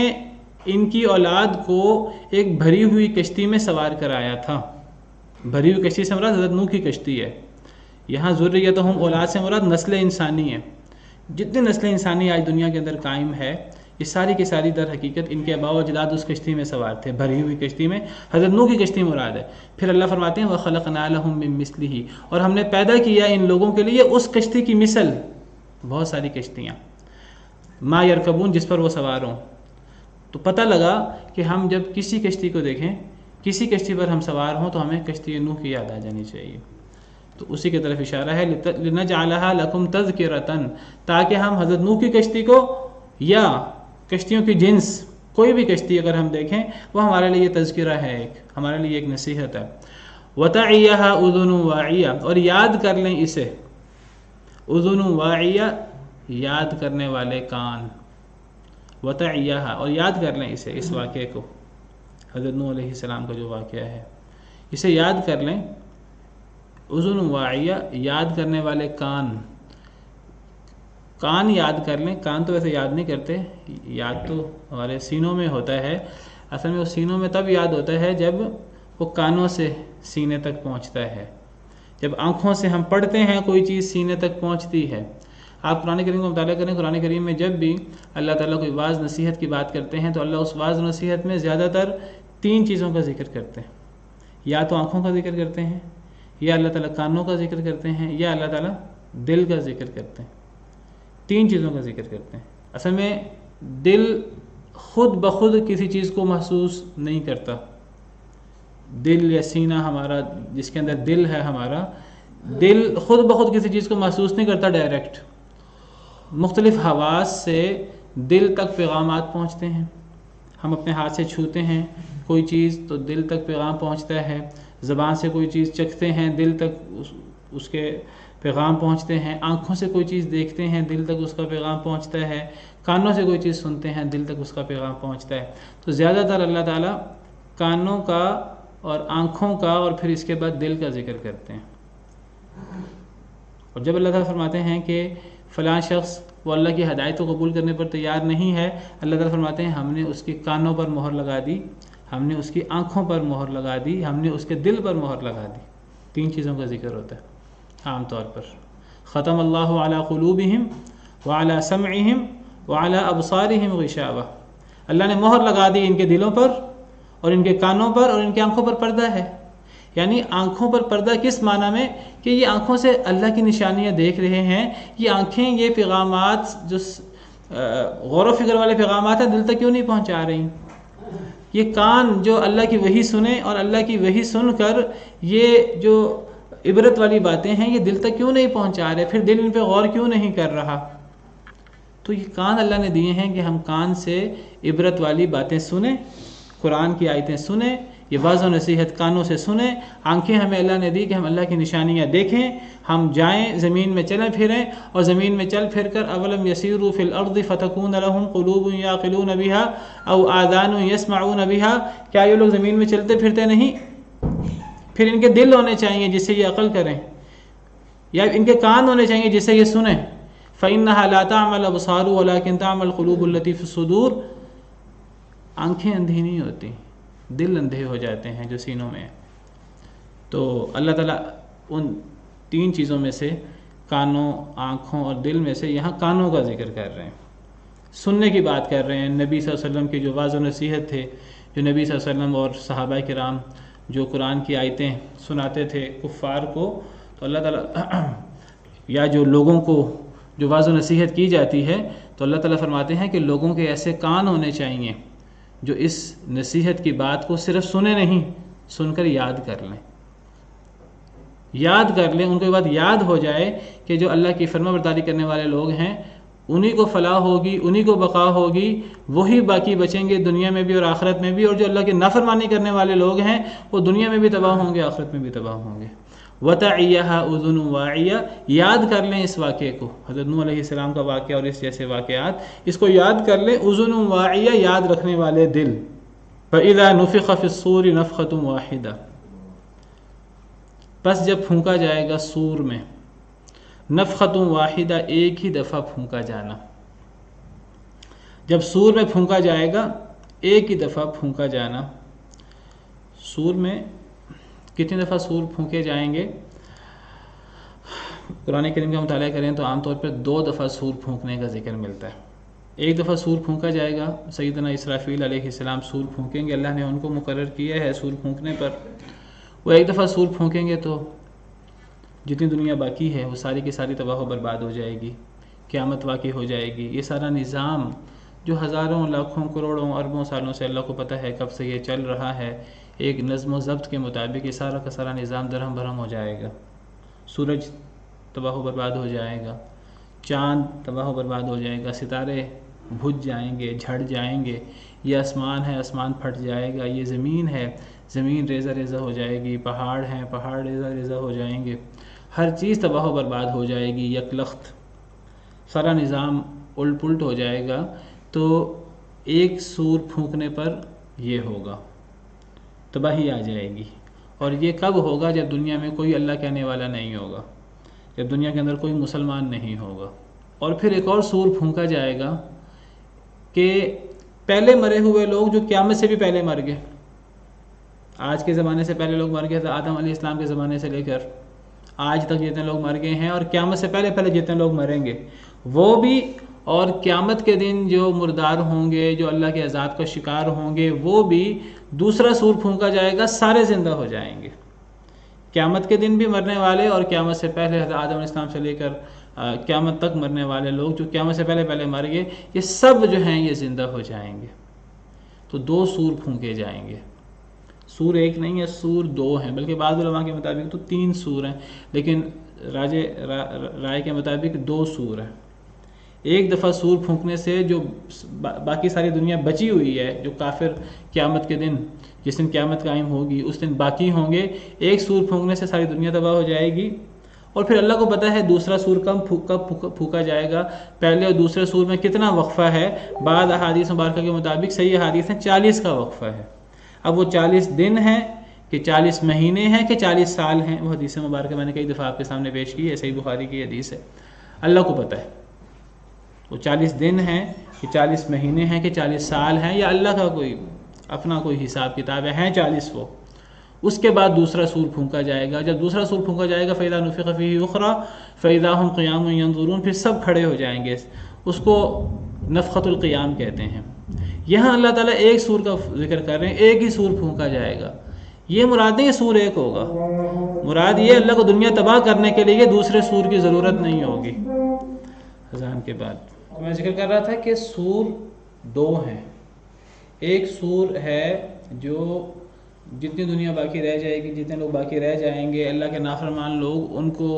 ان کی اولاد کو ایک بھری ہوئی کشتی میں سوار کرایا تھا. بھری ہوئی کشتی سے مراد حضرت نوح کی کشتی ہے. یہاں ذریتہم اولاد سے مراد نسل انسانی ہے. جتنی نسل انسانی آج دنیا کے اندر قائم ہے یہ ساری کی ساری در حقیقت ان کے آباء و اجداد اس کشتی میں سوار تھے، بھری ہوئی کشتی میں. حضرت نوح کی کشتی مراد ہے. پھر اللہ فرماتے ہیں وَخَلَقْنَا لَهُم مِّن مِّثْلِهِ، اور ہم نے پیدا کیا ان لوگوں کے لیے اس کشتی کی مثل، بہت ساری کشتیاں، ما یرکبون، جس پر وہ سوار ہوں. تو پتہ لگا کہ ہم جب کسی کشتی کو دیکھیں، کسی کشتی پر ہم سوار ہوں تو ہمیں کشتی نوح کی یاد آ جانی چاہیے. تو اسی کی طرف اشارہ ہے لِنَجْعَلَهَا لَكُمْ تَذْكِرَةً، تاکہ ہم حضرت نوح کی کشتی کو یا کشتیوں کی جنس کوئی بھی کشتی اگر ہم دیکھیں وہ ہمارے لیے تذکرہ ہے، ایک ہمارے لیے ایک نصیحت ہے. وَتَعِيَهَا أُذُنٌ وَاعِيَةٌ، اور یاد کر لیں اسے، اذن واعیہ، یاد کرنے والے کان. وَتَعِيَهَا، اور یاد کر لیں اسے، اس واقعے کو، حضرت نوح علیہ السلام کا جو واقعہ ہے اسے یاد کر لیں. اذن واعیہ، یاد کرنے والے کان. کان یاد کر لیں. کان تو ویسے یاد نہیں کرتے، یاد تو ہمارے سینوں میں ہوتا ہے. اصل میں وہ سینوں میں تب یاد ہوتا ہے جب وہ کانوں سے سینے تک پہنچتا ہے. جب آنکھوں سے ہم پڑھتے ہیں کوئی چیز سینے تک پہنچتی ہے. آپ قرآن کریم کو مطالعہ کریں، قرآن کریم میں جب بھی اللہ تعالیٰ کوئی واعظ نصیحت کی بات کرتے ہیں تو اللہ اس واعظ نصیحت میں زیادہ تر 3 چیزوں کا ذکر کرتے ہیں. یا تو آنکھوں کا ذکر کرتے ہیں، یا اللہ تعالیٰ کانوں کا ذکر کرتے ہیں، یا اللہ تعالیٰ دل کا ذکر کرتے ہیں. 3 چیزوں کا ذکر کرتے ہیں. اصل میں دل خود بخود کسی چیز کو محسوس نہیں کرتا. دل یا سینہ ہمارا جس کے اندر دل ہے، ہمارا دل خود بخود کسی چیز کو محسوس نہیں کرتا ڈائریکٹ. مختلف حواس سے دل تک پیغامات پہنچتے ہیں. ہم اپنے ہاتھ سے چھوتے ہیں کوئی چیز تو دل تک پیغام پہنچتا ہے. زبان سے کوئی چیز چکھتے ہیں، دل تک اس کے پیغام پہنچتے ہیں. آنکھوں سے کوئی چیز دیکھتے ہیں، دل تک اس کا پیغام پہنچتا ہے. کانوں سے کوئی چیز سنتے ہیں، دل تک اس کا پیغام پہنچتا ہے. تو زیادہ تر اللہ تعالیٰ کانوں کا اور آنکھوں کا اور پھر اس کے بعد دل کا ذکر کرتے ہیں. اور جب اللہ تعالیٰ فرماتے ہیں کہ فلاں شخص وہ اللہ کی ہدایت کو قبول کرنے پر تیار نہیں ہے، اللہ تعالیٰ فرماتے ہیں ہم نے اس کے کانوں پر مہر لگا دی، ہم نے اس کی آنکھوں پر مہر لگا دی، ہم نے اس کے دل پر مہر لگا دی. 3 چیزوں کا ذکر ہوتا ہے عام طور پر. ختم اللہ علی قلوبہم وعلی سمعہم وعلی ابصارہم غشاوہ، اللہ نے مہر لگا دی ان کے دلوں پر اور ان کے کانوں پر اور ان کی آنکھوں پر پردہ ہے. یعنی آنکھوں پر پردہ کس معنی میں کہ یہ آنکھوں سے اللہ کی نشانیاں دیکھ رہے ہیں. یہ آنکھیں یہ پیغامات جو غور و فکر والے پیغامات ہیں دل تک کیوں نہیں پہنچا رہی؟ یہ کان جو اللہ کی وحی سنیں اور اللہ کی وحی سن کر یہ جو عبرت والی باتیں ہیں یہ دل تک کیوں نہیں پہنچا رہے؟ پھر دل ان پہ غور کیوں نہیں کر رہا؟ تو یہ کان اللہ نے دیے ہیں کہ ہم کان سے عبرت والی باتیں سنیں، قرآن کی آیتیں سنیں، یہ واضح نصیحت کانوں سے سنیں. آنکھیں ہمیں اللہ نے دی کہ ہم اللہ کی نشانیاں دیکھیں، ہم جائیں زمین میں چلیں پھریں اور زمین میں چل پھر کر اولم یسیروا فی الارض فتکون لهم قلوب یعقلون بها او آذان یسمعون بها، کیا یہ لوگ زمین میں چلتے پھرتے نہیں؟ پھر ان کے دل ہونے چاہیے جس سے یہ عقل کریں، یا ان کے کان ہونے چاہیے جس سے یہ سنیں. فإنها لا تعمى الأبصار ولكن تعمى القلوب التي في الصدور. آنکھیں اندھی نہیں ہوتی، دل اندھے ہو جاتے ہیں جو سینوں میں. تو اللہ تعالیٰ ان 3 چیزوں میں سے کانوں، آنکھوں اور دل میں سے یہاں کانوں کا ذکر کر رہے ہیں، سننے کی بات کر رہے ہیں. نبی صلی اللہ علیہ وسلم کی جو واعظ و نصیحت تھے، جو نبی صلی اللہ علیہ وسلم اور صحابہ کرام جو قرآن کی آیتیں سناتے تھے کفار کو، تو اللہ تعالیٰ یا جو لوگوں کو جو واعظ و نصیحت کی جاتی ہے تو اللہ تعالیٰ فرماتے ہیں کہ لوگوں کے ایسے کان ہونے چاہیے جو اس نصیحت کی بات کو صرف سنے نہیں، سن کر یاد کر لیں. یاد کر لیں، ان کو یہ بات یاد ہو جائے کہ جو اللہ کی فرما برداری کرنے والے لوگ ہیں انہی کو فلاح ہوگی، انہی کو بقا ہوگی، وہی باقی بچیں گے دنیا میں بھی اور آخرت میں بھی. اور جو اللہ کی نافرمانی کرنے والے لوگ ہیں وہ دنیا میں بھی تباہ ہوں گے، آخرت میں بھی تباہ ہوں گے. وَتَعِيَهَا أُذُنٌ وَاعِيَةٌ، یاد کر لیں اس واقعے کو، حضرت نوح علیہ السلام کا واقعہ اور اس جیسے واقعات، اس کو یاد کر لیں. اذن واعیہ، یاد رکھنے والے دل. فَإِذَا نُفِخَ فِي الصُّورِ نَفْخَةٌ وَاحِدَةٌ، پس جب پھونکا جائے گا سور میں، نفخۃ واحدہ، ایک ہی دفعہ پھونکا جانا. جب سور میں پھونکا جائے گا، ایک ہی دفعہ پھونکا جانا. سور میں کتنی دفعہ سور پھونکے جائیں گے؟ قرآن کریم کا مطالعہ کریں تو عام طور پر 2 دفعہ سور پھونکنے کا ذکر ملتا ہے. ایک دفعہ سور پھونکا جائے گا، سیدنا اسرافیل علیہ السلام سور پھونکیں گے، اللہ نے ان کو مقرر کیا ہے سور پھونکنے پر. وہ ایک دفعہ سور پھونکیں گے تو جتنی دنیا باقی ہے وہ ساری کی ساری تباہ و برباد ہو جائے گی، قیامت واقع ہو جائے گی. یہ سارا نظام جو ہزاروں لاکھوں کروڑوں اربوں سالوں سے اللہ کو پتہ ہے کب سے یہ چل رہا ہے، ایک نظم و ضبط کے مطابق یہ سارا کا سارا نظام درہم برہم ہو جائے گا. سورج تباہ و برباد ہو جائے گا، چاند تباہ و برباد ہو جائے گا، ستارے بجھ جائیں گے، جھڑ جائیں گے. یہ آسمان ہے، آسمان پھٹ جائے گا. یہ زمین ہے، زمین ریزہ ریزہ ہو جائے گی. پہاڑ ہیں، پہاڑ ریزہ ریزہ ہو جائیں گے. ہر چیز تباہ و برباد ہو جائے گی، یکلخت سارا نظام الٹ پلٹ ہو جائے گا. تو ایک سور پھونکنے پر یہ ہوگا، تباہی آ جائے گی. اور یہ کب ہوگا؟ جب دنیا میں کوئی اللہ کہنے والا نہیں ہوگا، جب دنیا کے اندر کوئی مسلمان نہیں ہوگا. اور پھر ایک اور سور پھونکا جائے گا کہ پہلے مرے ہوئے لوگ جو قیامت سے بھی پہلے مر گئے، آج کے زمانے سے پہلے لوگ مر گئے تھے، آدم علیہ السلام کے زمانے سے لے کر آج تک جتنے لوگ مر گئے ہیں، اور قیامت سے پہلے پہلے جتنے لوگ مریں گے وہ بھی، اور قیامت کے دن جو مردار ہوں گے، جو اللہ کے عذاب کا شکار ہوں گے، وہ بھی دوسرا سور پھونکا جائے گا، سارے زندہ ہو جائیں گے. قیامت کے دن بھی مرنے والے اور قیامت سے پہلے حضرت آدم علیہ السلام سے لے کر قیامت تک مرنے والے لوگ جو قیامت سے پہلے پہلے مر گئے، یہ سب جو ہیں یہ زندہ ہو جائیں گے. تو 2 سور پھونکے جائیں گے. سور ایک نہیں ہے، سور 2 ہیں، بلکہ بعض علماء کے مطابق تو 3 سور ہیں، لیکن رائے کے مطابق 2 سور ہیں. ایک دفعہ سور پھونکنے سے جو باقی ساری دنیا بچی ہوئی ہے، جو کافر قیامت کے دن، جس دن قیامت قائم ہوگی اس دن باقی ہوں گے، ایک سور پھونکنے سے ساری دنیا تباہ ہو جائے گی. اور پھر اللہ کو پتہ ہے دوسرا سور کب پھونکا جائے گا، پہلے اور دوسرے سور میں کتنا وقفہ ہے. بعض احادیث مبارکہ کے مطابق صحیح احادیث ہیں 40 کا وقفہ ہے. اب وہ 40 دن ہیں کہ 40 مہینے ہیں کہ 40 سال ہیں، وہ حدیث مبارکہ میں نے کئی دفعہ آپ کے سامنے پیش کی ہے، صحیح بخاری کی حدیث ہے. اللہ کو پتہ ہے وہ 40 دن ہیں کہ 40 مہینے ہیں کہ 40 سال ہیں، یا اللہ کا کوئی اپنا کوئی حساب کتاب ہے 40 وہ. اس کے بعد دوسرا سور پھونکا جائے گا. جب دوسرا سور پھونکا جائے گا فَإِذَا نُفِخَ فِيهِ أُخْرَى فَإِذَا هُمْ قِيَامٌ يَنظُرُونَ، پھر سب کھڑے ہو جائیں گے. اس کو نفخۃ القیام کہتے ہیں. یہاں اللہ تعالیٰ ایک سور کا ذکر کر رہے ہیں، ایک ہی سور پھونکا جائے گا. یہ مراد نہیں سور ایک ہوگا، مراد یہ اللہ کو دنیا تباہ کرنے کے لیے دوسرے سور کی ضرورت نہیں ہوگی. اذان کے بعد میں ذکر کر رہا تھا کہ سور 2 ہیں. ایک سور ہے جو جتنی دنیا باقی رہ جائے گی، جتنے لوگ باقی رہ جائیں گے اللہ کے نافرمان لوگ، ان کو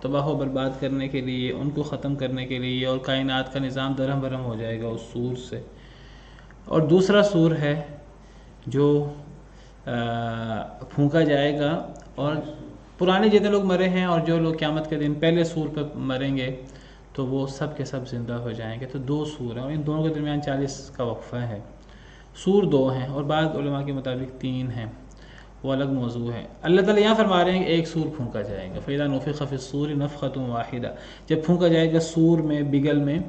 تباہ و برباد کرنے کے لیے، ان کو ختم کرنے کے لیے، اور کائنات کا نظام درہم برہم ہو جائے گا اس سور سے. اور دوسرا سور ہے جو پھونکا جائے گا، اور پرانے جتنے لوگ مرے ہیں اور جو لوگ قیامت کے دن پہلے سور پہ مریں گے تو وہ سب کے سب زندہ ہو جائیں گے. تو 2 سور ہیں، اور ان دونوں کے درمیان 40 کا وقفہ ہے. سور 2 ہیں، اور بعض علماء کے مطابق 3 ہیں، وہ الگ موضوع ہے. اللہ تعالیٰ یہاں فرما رہے ہیں کہ ایک سور پھونکا جائے گا. فَإِذَا نُفِخَ فِي الصُّورِ نَفْخَةٌ وَاحِدَةٌ، جب پھونکا جائے گا سور میں، بگل میں،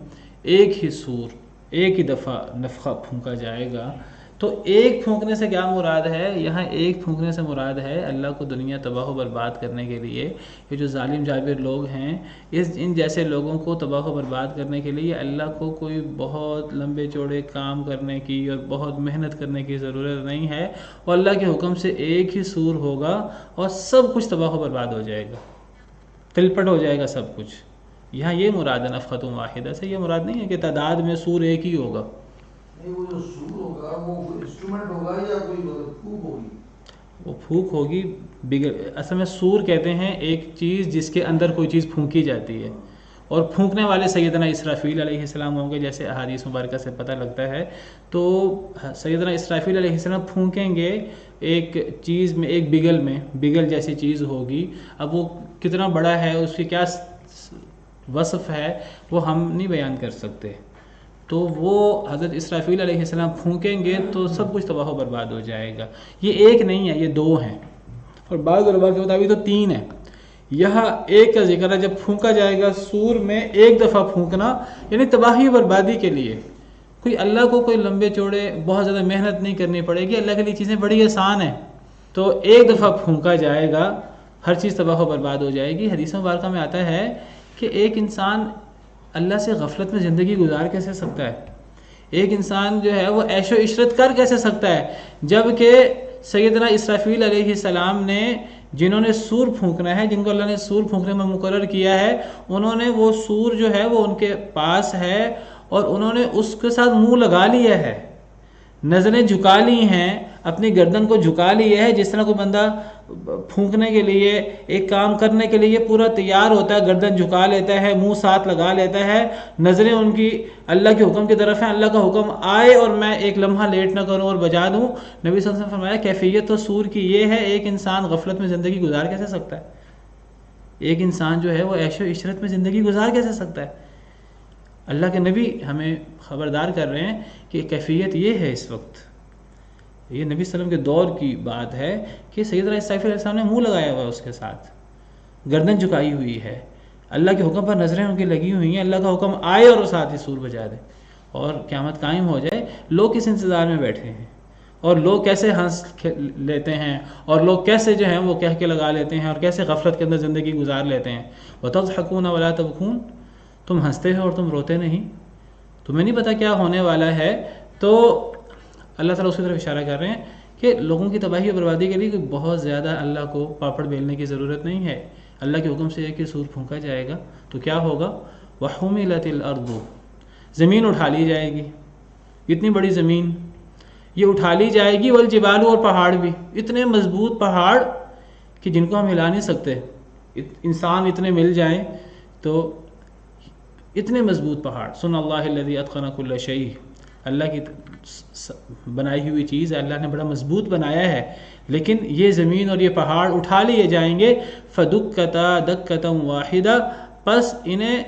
ایک ہی سور، ایک ہی دفعہ نفخہ پھونکا جائے گا. تو ایک پھونکنے سے کیا مراد ہے؟ یہاں ایک پھونکنے سے مراد ہے اللہ کو دنیا تباہ و برباد کرنے کے لیے. یہ جو ظالم جابر لوگ ہیں، ان جیسے لوگوں کو تباہ و برباد کرنے کے لیے اللہ کو کوئی بہت لمبے چوڑے کام کرنے کی اور بہت محنت کرنے کی ضرورت نہیں ہے. اور اللہ کے حکم سے ایک ہی سور ہوگا اور سب کچھ تباہ و برباد ہو جائے گا، تلپٹ ہو جائے گا سب کچھ. یہاں یہ مراد ہے نفخۃ واحدہ سے. یہ مراد نہیں ہے کہ تعداد میں سور ایک ہی ہوگا. وہ جو سور ہوگا وہ انسٹرومنٹ ہوگا یا کوئی پھونک ہوگی؟ وہ پھونک ہوگی. اصل میں سور کہتے ہیں ایک چیز جس کے اندر کوئی چیز پھونکی جاتی ہے، اور پھونکنے والے سیدنا اسرافیل علیہ السلام ہوں گے، جیسے احادیث مبارکہ سے پتہ لگتا ہے. تو سیدنا اسرافیل علیہ السلام پھونکیں گے ایک چیز میں، ایک بگل میں، بگل جیسی چیز ہوگی. اب وہ کتنا بڑا ہے، اس کی کیا وصف ہے، وہ ہم نہیں بیان کر سکتے. تو وہ حضرت اسرافیل علیہ السلام پھونکیں گے تو سب کچھ تباہ و برباد ہو جائے گا. یہ ایک نہیں ہے، یہ 2 ہیں، اور بعض علماء کے مطابق تو 3 ہیں. یہاں ایک کا ذکر ہے، جب پھونکا جائے گا سور میں ایک دفعہ پھونکنا، یعنی تباہی بربادی کے لیے. کوئی اللہ کو کوئی لمبے چوڑے بہت زیادہ محنت نہیں کرنی پڑے گی، اللہ کے لیے چیزیں بڑی آسان ہیں. تو ایک دفعہ پھونکا جائے گا، ہر چیز تباہ و برباد ہو جائے گی. حدیث مبارکہ میں آتا ہے کہ ایک انسان اللہ سے غفلت میں زندگی گزار کیسے سکتا ہے، ایک انسان جو ہے وہ عیش و عشرت کر کیسے سکتا ہے، جب کہ سیدنا اسرافیل علیہ السلام نے جنہوں نے سور پھونکنا ہے، جن کو اللہ نے سور پھونکنے میں مقرر کیا ہے، انہوں نے وہ سور جو ہے وہ ان کے پاس ہے اور انہوں نے اس کے ساتھ منہ لگا لیا ہے، نظریں جھکا لی ہیں، اپنی گردن کو جھکا لی ہے. جس طرح کوئی بندہ پھونکنے کے لیے، ایک کام کرنے کے لیے پورا تیار ہوتا ہے، گردن جھکا لیتا ہے، منہ ساتھ لگا لیتا ہے، نظریں ان کی اللہ کے حکم کی طرف ہیں، اللہ کا حکم آئے اور میں ایک لمحہ لیٹ نہ کروں اور بجا دوں. نبی صلی اللہ علیہ وسلم نے فرمایا کیفیت تو سور کی یہ ہے، ایک انسان غفلت میں زندگی گزار کیسے سکتا ہے، ایک انسان جو ہے وہ عیش و عشرت میں زندگی گزار کیسے سکتا ہے. اللہ کے نبی ہمیں خبردار کر رہے ہیں کہ کیفیت یہ ہے. اس وقت یہ نبی صلی اللہ علیہ وسلم کے دور کی بات ہے کہ سیدنا اسرافیل علیہ السلام نے منہ لگایا ہوا ہے، اس کے ساتھ گردن جھکائی ہوئی ہے، اللہ کے حکم پر نظریں ان کی لگی ہوئی ہیں، اللہ کا حکم آئے اور ساتھ ہی سور بجا دے اور قیامت قائم ہو جائے. لوگ کس انتظار میں بیٹھے ہیں اور لوگ کیسے ہنس لیتے ہیں اور لوگ کیسے جو ہیں وہ کہہ کے لگا لیتے ہیں اور کیسے غفلت کے اندر زندگی گزار لیتے ہیں. وَتَضْحَكُونَ وَلَا تَبْكُونَ، تم ہنستے ہو اور تم روتے نہیں، تمہیں نہیں پتہ کیا ہونے والا ہے. تو اللہ تعالیٰ اس کی طرف اشارہ کر رہے ہیں کہ لوگوں کی تباہی اور بربادی کے لیے کوئی بہت زیادہ اللہ کو پاپڑ بیلنے کی ضرورت نہیں ہے. اللہ کے حکم سے یہ کہ سور پھونکا جائے گا تو کیا ہوگا، وَحُمِلَتِ الْأَرْضُ، زمین اٹھا لی جائے گی، اتنی بڑی زمین یہ اٹھا لی جائے گی، والجبال، اور پہاڑ بھی، اتنے مضبوط پہاڑ کہ جن کو ہم ہلا نہیں سکتے. انسان اتنے مل جائیں تو اتنے مضبوط پہاڑ. سن اللہ الذی اتقن کل شیء، اللہ کی بنائی ہوئی چیز ہے، اللہ نے بڑا مضبوط بنایا ہے. لیکن یہ زمین اور یہ پہاڑ اٹھا لیے جائیں گے. فدکتا دکتا واحدہ، پس انہیں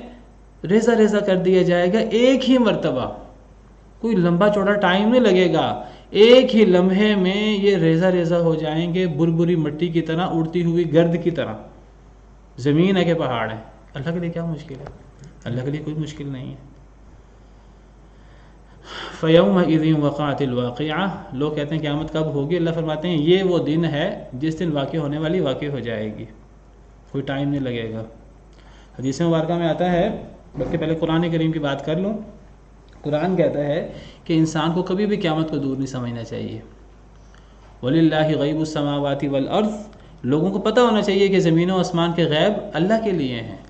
ریزہ ریزہ کر دیا جائے گا ایک ہی مرتبہ، کوئی لمبا چوڑا ٹائم نہیں لگے گا، ایک ہی لمحے میں یہ ریزہ ریزہ ہو جائیں گے، بربری مٹی کی طرح، اڑتی ہوئی گرد کی طرح. زمین ہے کہ پہاڑ ہے، اللہ کے لیے کیا مشکل ہے، اللہ کے لیے کوئی مشکل نہیں ہے. فَيَوْمَئِذٍ وَقَعَتِ الْوَاقِعَةُ، لوگ کہتے ہیں قیامت کب ہوگی، اللہ فرماتے ہیں یہ وہ دن ہے جس دن واقع ہونے والی واقع ہو جائے گی، کوئی ٹائم نہیں لگے گا. حدیث مبارکہ میں آتا ہے، بلکہ پہلے قرآن کریم کی بات کر لوں. قرآن کہتا ہے کہ انسان کو کبھی بھی قیامت کو دور نہیں سمجھنا چاہیے. وَلِلَّهِ غَيْبُ السَّمَاوَاتِ وَالْأَرْضِ، لوگوں کو پتہ ہونا چاہیے کہ زمین و آسمان کے غیب اللہ کے لیے ہیں.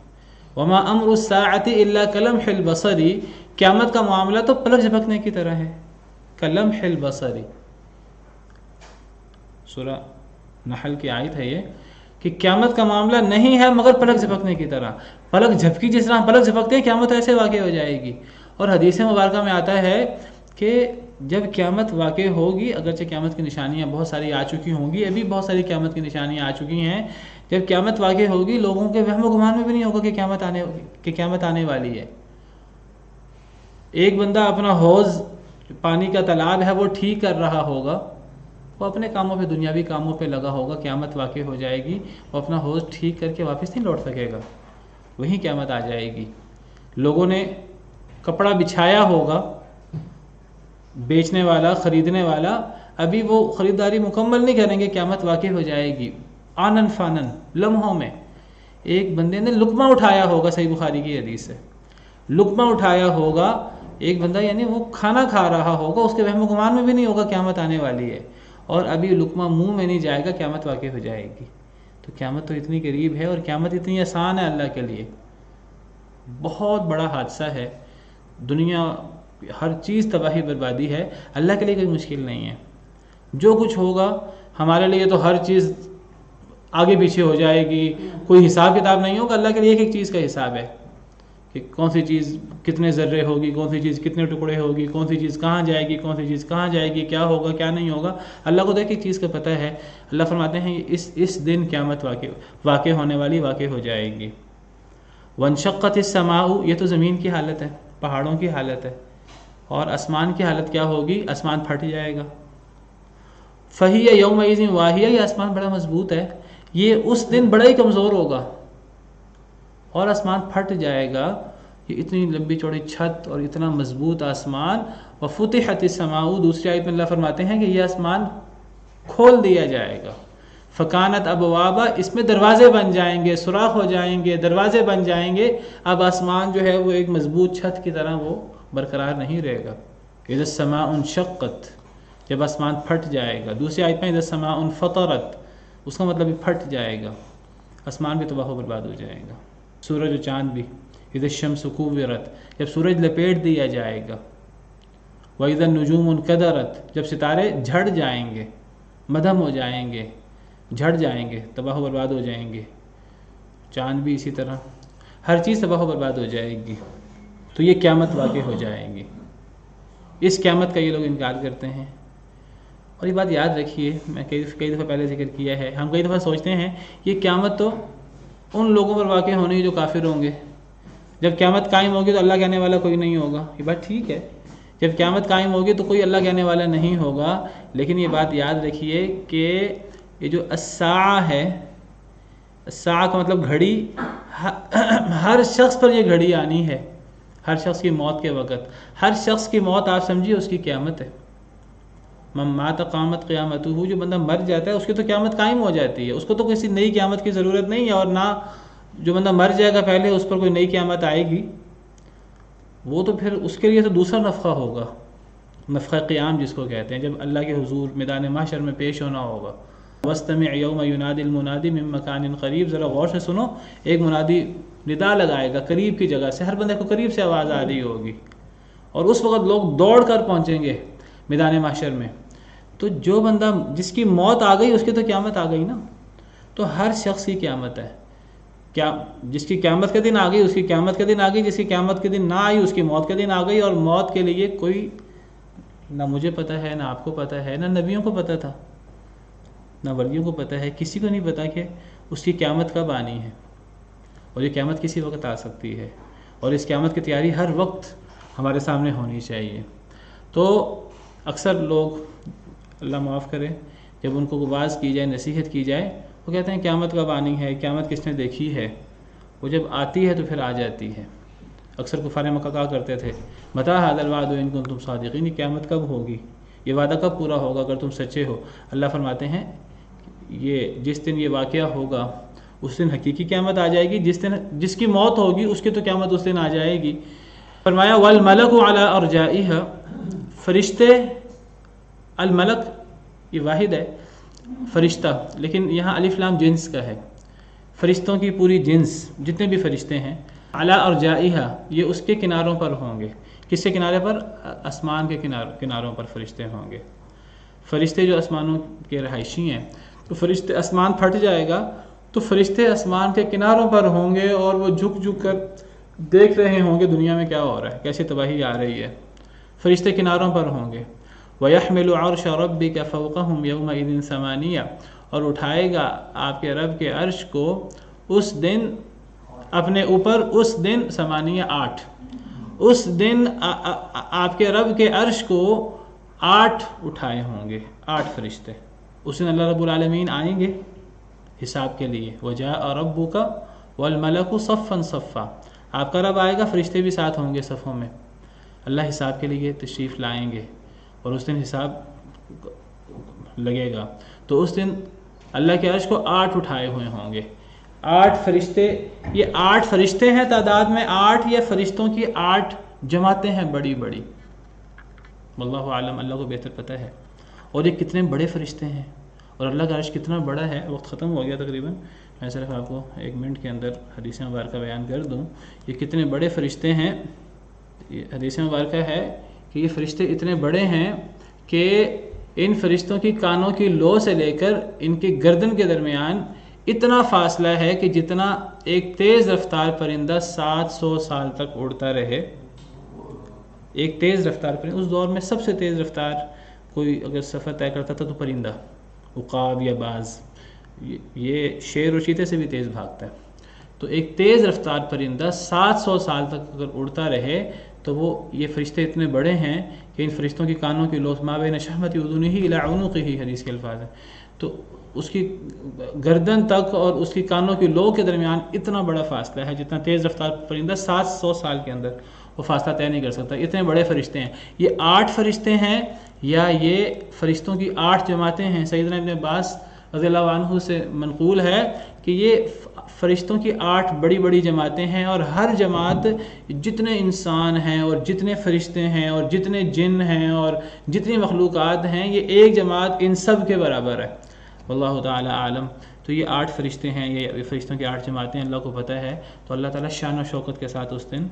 وَمَا أَمْرُ السَّاعَةِ إِلَّا كَلَمْحِ الْبَصَرِ، قیامت کا معاملہ تو پلک جھپکنے کی طرح ہے. کلمح البصر، سورہ نحل کی آیت ہے یہ، کہ قیامت کا معاملہ نہیں ہے مگر پلک جھپکنے کی طرح. پلک جھپکی جس طرح پلک جھپکتے ہیں قیامت ایسے واقع ہو جائے گی. اور حدیث مبارکہ میں آتا ہے کہ جب قیامت واقع ہوگی، اگرچہ قیامت کی نشانیاں بہت ساری آ چکی ہوں گی، ابھی بہت ساری قیامت کی نشانیاں آ چکی ہیں. جب قیامت واقع ہوگی لوگوں کے وہم و گمان میں بھی نہیں ہوگا کہ قیامت آنے والی ہے. ایک بندہ اپنا حوض، پانی کا تالاب ہے وہ ٹھیک کر رہا ہوگا، وہ اپنے کاموں پہ، دنیاوی کاموں پہ لگا ہوگا. قیامت واقع ہو جائے گی، وہ اپنا حوض ٹھیک کر کے واپس نہیں لوٹ سکے گا، وہیں قیامت آ جائے گی. لوگوں نے کپڑا بچھایا ہوگا، بیچنے والا، خریدنے والا، ابھی وہ خریداری مکمل نہیں کریں گے، قیامت واقع ہو جائے گی آنن فانن، لمحوں میں. ایک بندے نے لقمہ اٹھایا ہوگا، صحیح بخاری کی حدیث ہے، لقمہ اٹھایا ہوگا ایک بندہ، یعنی وہ کھانا کھا رہا ہوگا، اس کے وہم و گمان میں بھی نہیں ہوگا قیامت آنے والی ہے، اور ابھی لقمہ منہ میں نہیں جائے گا، قیامت واقع ہو جائے گی. تو قیامت تو اتنی قریب ہے اور قیامت اتنی آسان ہے اللہ کے لیے. بہت بڑا حادثہ ہے، دنیا ہر چیز تباہی بربادی ہے، اللہ کے لیے کوئی مشکل نہیں ہے. جو کچھ ہوگا ہمارے لیے تو ہر چیز آگے پیچھے ہو جائے گی، کوئی حساب کتاب نہیں ہوگا. اللہ کے لیے ایک ایک چیز کا حساب ہے کہ کون سی چیز کتنے ذرے ہوگی، کون سی چیز کتنے ٹکڑے ہوگی، کون سی چیز کہاں جائے گی، کون سی چیز کہاں جائے گی، کیا ہوگا کیا نہیں ہوگا. اللہ کو تو ایک ایک چیز کا پتہ ہے. اللہ فرماتے ہیں اس دن قیامت واقع ہونے والی واقع ہو جائے گی. وانشقت السماء، یہ تو زمین کی حالت ہے، پہاڑوں کی حالت ہے. اور آسمان کی حالت کیا ہوگی، آسمان پھٹ جائے گا. فہی یومئذ واہیہ، یہ آسمان بڑا مضبوط ہے، یہ اس دن بڑا ہی کمزور ہوگا. اور آسمان پھٹ جائے گا. یہ اتنی لمبی چوڑی چھت اور اتنا مضبوط آسمان. وفتحت السماء، دوسری آیت میں اللہ فرماتے ہیں کہ یہ آسمان کھول دیا جائے گا. فکانت ابوابا، اس میں دروازے بن جائیں گے، سوراخ ہو جائیں گے، دروازے بن جائیں گے. اب آسمان جو ہے وہ ایک مضبوط چھت کی طرح وہ برقرار نہیں رہے گا. اذا السماء انشقت، جب آسمان پھٹ جائے گا. دوسری آیت میں اذا السماء انفطرت، اس کا مطلب پھٹ جائے گا، آسمان بھی تباہ و برباد ہو جائے گا. سورج و چاند بھی. اذا الشمس كورت، جب سورج لپیٹ دیا جائے گا. واذا النجوم انکدرت، جب ستارے جھڑ جائیں گے، مدھم ہو جائیں گے، جھڑ جائیں گے، تباہ و برباد ہو جائیں گے. چاند بھی اسی طرح، ہر چیز تباہ و برباد ہو جائے گی. تو یہ قیامت واقع ہو جائے گی. اس قیامت کا یہ لوگ انکار کرتے ہیں. اور یہ بات یاد رکھیے، میں کئی دفعہ پہلے ذکر کیا ہے، ہم کئی دفعہ سوچتے ہیں یہ قیامت تو ان لوگوں پر واقع ہونی جو کافر ہوں گے. جب قیامت قائم ہوگی تو اللہ کہنے والا کوئی نہیں ہوگا. یہ بات ٹھیک ہے، جب قیامت قائم ہوگی تو کوئی اللہ کہنے والا نہیں ہوگا. لیکن یہ بات یاد رکھیے کہ یہ جو الساعہ ہے، الساعہ کا مطلب گھڑی، ہر شخص پر یہ گھڑی آنی ہے. ہر شخص کی موت کے وقت، ہر شخص کی موت آپ سمجھیے اس کی قیامت ہے. من مات قامت قیامتہ، جو بندہ مر جاتا ہے اس کی تو قیامت قائم ہو جاتی ہے، اس کو تو کسی نئی قیامت کی ضرورت نہیں ہے. اور نہ جو بندہ مر جائے گا پہلے اس پر کوئی نئی قیامت آئے گی. وہ تو پھر اس کے لیے تو دوسرا نفخہ ہوگا، نفخہ قیام جس کو کہتے ہیں، جب اللہ کے حضور میدان محشر میں پیش ہونا ہوگا. وَاسْتَمِعْ يَوْمَ يُنَادِ الْمُنَادِ مِن مَّكَانٍ قَرِيبٍ، ذرا غور سے سنو، ایک منادی ندا لگائے گا قریب کی جگہ سے، ہر بندے کو قریب سے آواز آ رہی ہوگی، اور اس وقت لوگ دوڑ کر پہنچیں گے میدان محشر میں. تو جو بندہ جس کی موت آ گئی اس کی تو قیامت آ گئی نا. تو ہر شخص کی قیامت ہے. کیا جس کی قیامت کے دن آ گئی اس کی قیامت کے دن آ گئی، جس کی قیامت کے دن نہ آئی اس کی موت کے دن آ گئی. اور موت کے لیے کوئی نہ مجھے پتہ ہے، نہ آپ کو پتہ ہے، نہ نبیوں کو پتہ تھا، نہ ولیوں کو پتہ ہے، کسی کو نہیں پتہ کہ اس کی قیامت کب آنی ہے. اور یہ قیامت کسی وقت آ سکتی ہے، اور اس قیامت کی تیاری ہر وقت ہمارے سامنے ہونی چاہیے. تو اکثر لوگ، اللہ معاف کرے، جب ان کو واعظ کی جائے، نصیحت کی جائے، وہ کہتے ہیں قیامت کب آنی ہے، قیامت کس نے دیکھی ہے. وہ جب آتی ہے تو پھر آ جاتی ہے. اکثر کفار مکہ کہا کرتے تھے متی ھذا الوعد ان کنتم صادقین، قیامت کب ہوگی، یہ وعدہ کب پورا ہوگا اگر تم سچے ہو. اللہ فرماتے ہیں یہ جس دن یہ واقعہ ہوگا اس دن حقیقی قیامت آ جائے گی. جس کی موت ہوگی اس کی تو قیامت اس دن آ جائے گی. فرمایا والملک علی ارجائها، فرشتے، الملک یہ واحد ہے فرشتہ، لیکن یہاں الف لام جنس کا ہے. فرشتوں کی پوری جنس جتنے بھی فرشتے ہیں، علی ارجائها یہ اس کے کناروں پر ہوں گے. کس کے کنارے پر؟ آسمان کے کناروں پر فرشتے ہوں گے. فرشتے جو آسمانوں کے رہائشی ہیں، تو فرشتے، آسمان پھٹ جائے گا تو فرشتے آسمان کے کناروں پر ہوں گے، اور وہ جھک جھک کر دیکھ رہے ہوں گے دنیا میں کیا ہو رہا ہے، کیسی تباہی آ رہی ہے. فرشتے کناروں پر ہوں گے. وَيَحْمِلُ عَرْشَ رَبِّكَ فَوْقَهُمْ يَوْمَئِذٍ ثَمَانِيَةٌ، اور اٹھائے گا آپ کے رب کے عرش کو اس دن اپنے اوپر، اس دن 8، اس دن آپ کے رب کے عرش کو 8 اٹھائے ہوں گے، 8 فرشتے. اس دن اللہ رب العالمین آئیں گے حساب کے لیے. وَجَاءَ رَبُّكَ وَالْمَلَكُ صَفًّا صَفًّا، آپ کا رب آئے گا، فرشتے بھی ساتھ ہوں گے صفوں میں. اللہ حساب کے لیے تشریف لائیں گے، اور اس دن حساب لگے گا. تو اس دن اللہ کے عرش کو 8 اٹھائے ہوئے ہوں گے. 8 فرشتے، یہ 8 فرشتے ہیں تعداد میں، 8 یہ فرشتوں کی 8 جماعتیں ہیں بڑی بڑی. واللہ عالم، اللہ کو بہتر پتہ ہے. اور یہ کتنے بڑے فرشتے ہیں، اور اللہ کا عرش کتنا بڑا ہے. وقت ختم ہو گیا تقریباً، میں صرف آپ کو 1 منٹ کے اندر حدیث مبارکہ بیان کر دوں. یہ کتنے بڑے فرشتے ہیں. حدیث مبارکہ ہے کہ یہ فرشتے اتنے بڑے ہیں کہ ان فرشتوں کی کانوں کی لو سے لے کر ان کی گردن کے درمیان اتنا فاصلہ ہے کہ جتنا ایک تیز رفتار پرندہ 700 سال تک اڑتا رہے. ایک تیز رفتار پرندہ، اس دور میں سب سے تیز رفتار کوئی اگر سفر طے کرتا تھا تو پرندہ، عقاب یا باز، یہ شیر و چیتے سے بھی تیز بھاگتا ہے. تو ایک تیز رفتار پرندہ 700 سال تک اگر اڑتا رہے تو وہ، یہ فرشتے اتنے بڑے ہیں کہ ان فرشتوں کی کانوں کی لو ما بین شحمۃ اذنہ الی عنقہ، حدیث کے الفاظ ہیں، تو اس کی گردن تک اور اس کی کانوں کی لو کے درمیان اتنا بڑا فاصلہ ہے، جتنا تیز رفتار پرندہ 700 سال کے اندر وہ فاصلہ طے نہیں کر سکتا، اتنے بڑے فرشتے ہیں۔ یہ 8 فرشتے ہیں یا یہ فرشتوں کی 8 جماعتیں ہیں؟ سیدنا ابن عباس رضی اللہ عنہ سے منقول ہے کہ یہ فرشتوں کی 8 بڑی بڑی جماعتیں ہیں، اور ہر جماعت جتنے انسان ہیں اور جتنے فرشتے ہیں اور جتنے جن ہیں اور جتنی مخلوقات ہیں، یہ ایک جماعت ان سب کے برابر ہے۔ واللہ تعالی عالم۔ تو یہ 8 فرشتے ہیں، یہ فرشتوں کی 8 جماعتیں اللہ کو پتہ ہے۔ تو اللہ تعالیٰ شان و شوکت کے ساتھ اس دن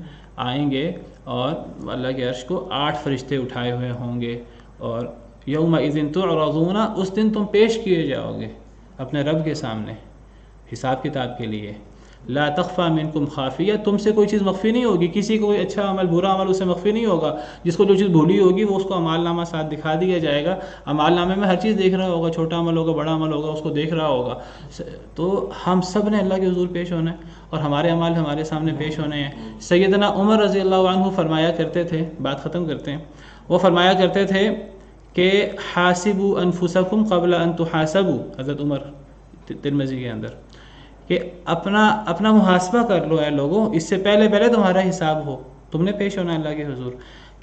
آئیں گے اور اللہ کے عرش کو 8 فرشتے اٹھائے ہوئے ہوں گے، اور یومئذ تعرضون، اس دن تم پیش کیے جاؤ گے اپنے رب کے سامنے حساب کتاب کے لیے۔ لا تخفى منکم خافیہ، تم سے کوئی چیز مخفی نہیں ہوگی، کسی کو کوئی اچھا عمل برا عمل اس سے مخفی نہیں ہوگا۔ جس کو جو چیز بھولی ہوگی وہ اس کو اعمال نامہ ساتھ دکھا دیا جائے گا، اعمال نامے میں ہر چیز دیکھ رہا ہوگا، چھوٹا عمل ہوگا بڑا عمل ہوگا، اس کو دیکھ رہا ہوگا۔ تو ہم سب نے اللہ کے حضور پیش ہونا ہے اور ہمارے اعمال ہمارے سامنے پیش ہونے ہیں۔ سیدنا عمر رضی اللہ عنہ فرمایا کرتے تھے، بات ختم کرتے ہیں، وہ فرمایا کرتے تھے کہ حاسبوا انفسکم قبل ان تحاسبوا، حضرت عمر ترمذی کے اندر، کہ اپنا محاسبہ کر لو اے لوگوں، اس سے پہلے تمہارا حساب ہو، تم نے پیش ہونا ہے اللہ کے حضور۔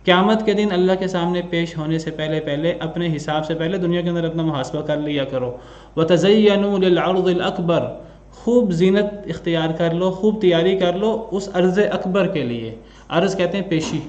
قیامت کے دن اللہ کے سامنے پیش ہونے سے پہلے اپنے حساب سے پہلے دنیا کے اندر اپنا محاسبہ کر لیا کرو۔ وَتَزَيَّنُوا لِلْعَرْضِ الْأَكْبَرِ، خوب زینت اختیار کر لو، خوب تیاری کر لو اس عرض اکبر کے لیے۔ عرض کہتے ہیں پیشی،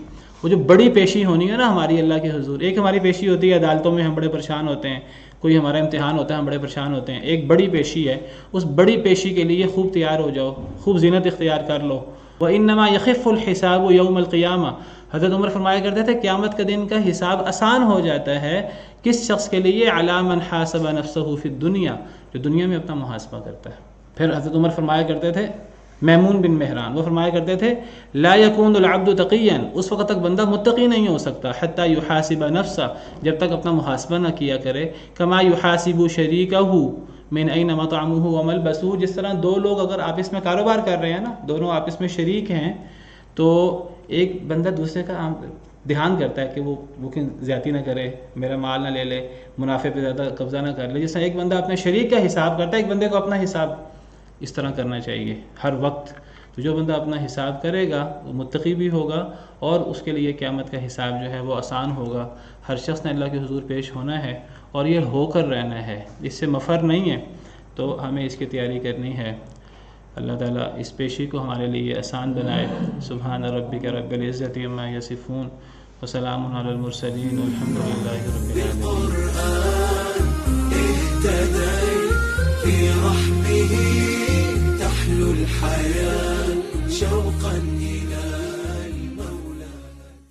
وہ جو بڑی پیشی ہونی ہے نا ہماری اللہ کے حضور۔ ایک ہماری پیشی ہوتی ہے عدالتوں میں، ہم بڑے پریشان ہوتے ہیں، کوئی ہمارا امتحان ہوتا ہے ہم بڑے پریشان ہوتے ہیں، ایک بڑی پیشی ہے، اس بڑی پیشی کے لیے خوب تیار ہو جاؤ، خوب زینت اختیار کر لو۔ وَإِنَّمَا يَخِفُّ الْحِسَابُ يَوْمَ الْقِيَامَةِ، حضرت عمر فرمایا کرتے تھے قیامت کا دن کا حساب آسان ہو جاتا ہے کس شخص کے لیے؟ عَلَى مَنْ حَاسَبَ نَفْسَهُ فِي الدُّنْيَا، جو دنیا میں اپنا محاسبہ کرتا ہے۔ پھر حضرت عمر فرمایا کرتے تھے، میمون بن مہران وہ فرمایا کرتے تھے لا يكون العبد تقيا، اس وقت تک بندہ متقی نہیں ہو سکتا حتى يحاسب نفسه، جب تک اپنا محاسبہ نہ کیا کرے، كما يحاسب شريكه من اين مطعمه وملبسه، جس طرح دو لوگ اگر آپس میں کاروبار کر رہے ہیں نا، دونوں آپس میں شریک ہیں، تو ایک بندہ دوسرے کا دھیان کرتا ہے کہ وہ زیادتی نہ کرے، میرا مال نہ لے لے، منافع پہ زیادہ قبضہ نہ کر لے۔ جس طرح ایک بندہ اپنے شریک کا حساب کرتا ہے، ایک بندے کو اپنا حساب اس طرح کرنا چاہیے ہر وقت۔ تو جو بندہ اپنا حساب کرے گا وہ متقی بھی ہوگا، اور اس کے لیے قیامت کا حساب جو ہے وہ آسان ہوگا۔ ہر شخص نے اللہ کے حضور پیش ہونا ہے اور یہ ہو کر رہنا ہے، اس سے مفر نہیں ہے، تو ہمیں اس کی تیاری کرنی ہے۔ اللہ تعالیٰ اس پیشی کو ہمارے لیے آسان بنائے۔ سبحان ربک رب العزت عما یصفون وسلام علی المرسلین والحمد للہ رب العالمین۔ تحلو الحياة شوقا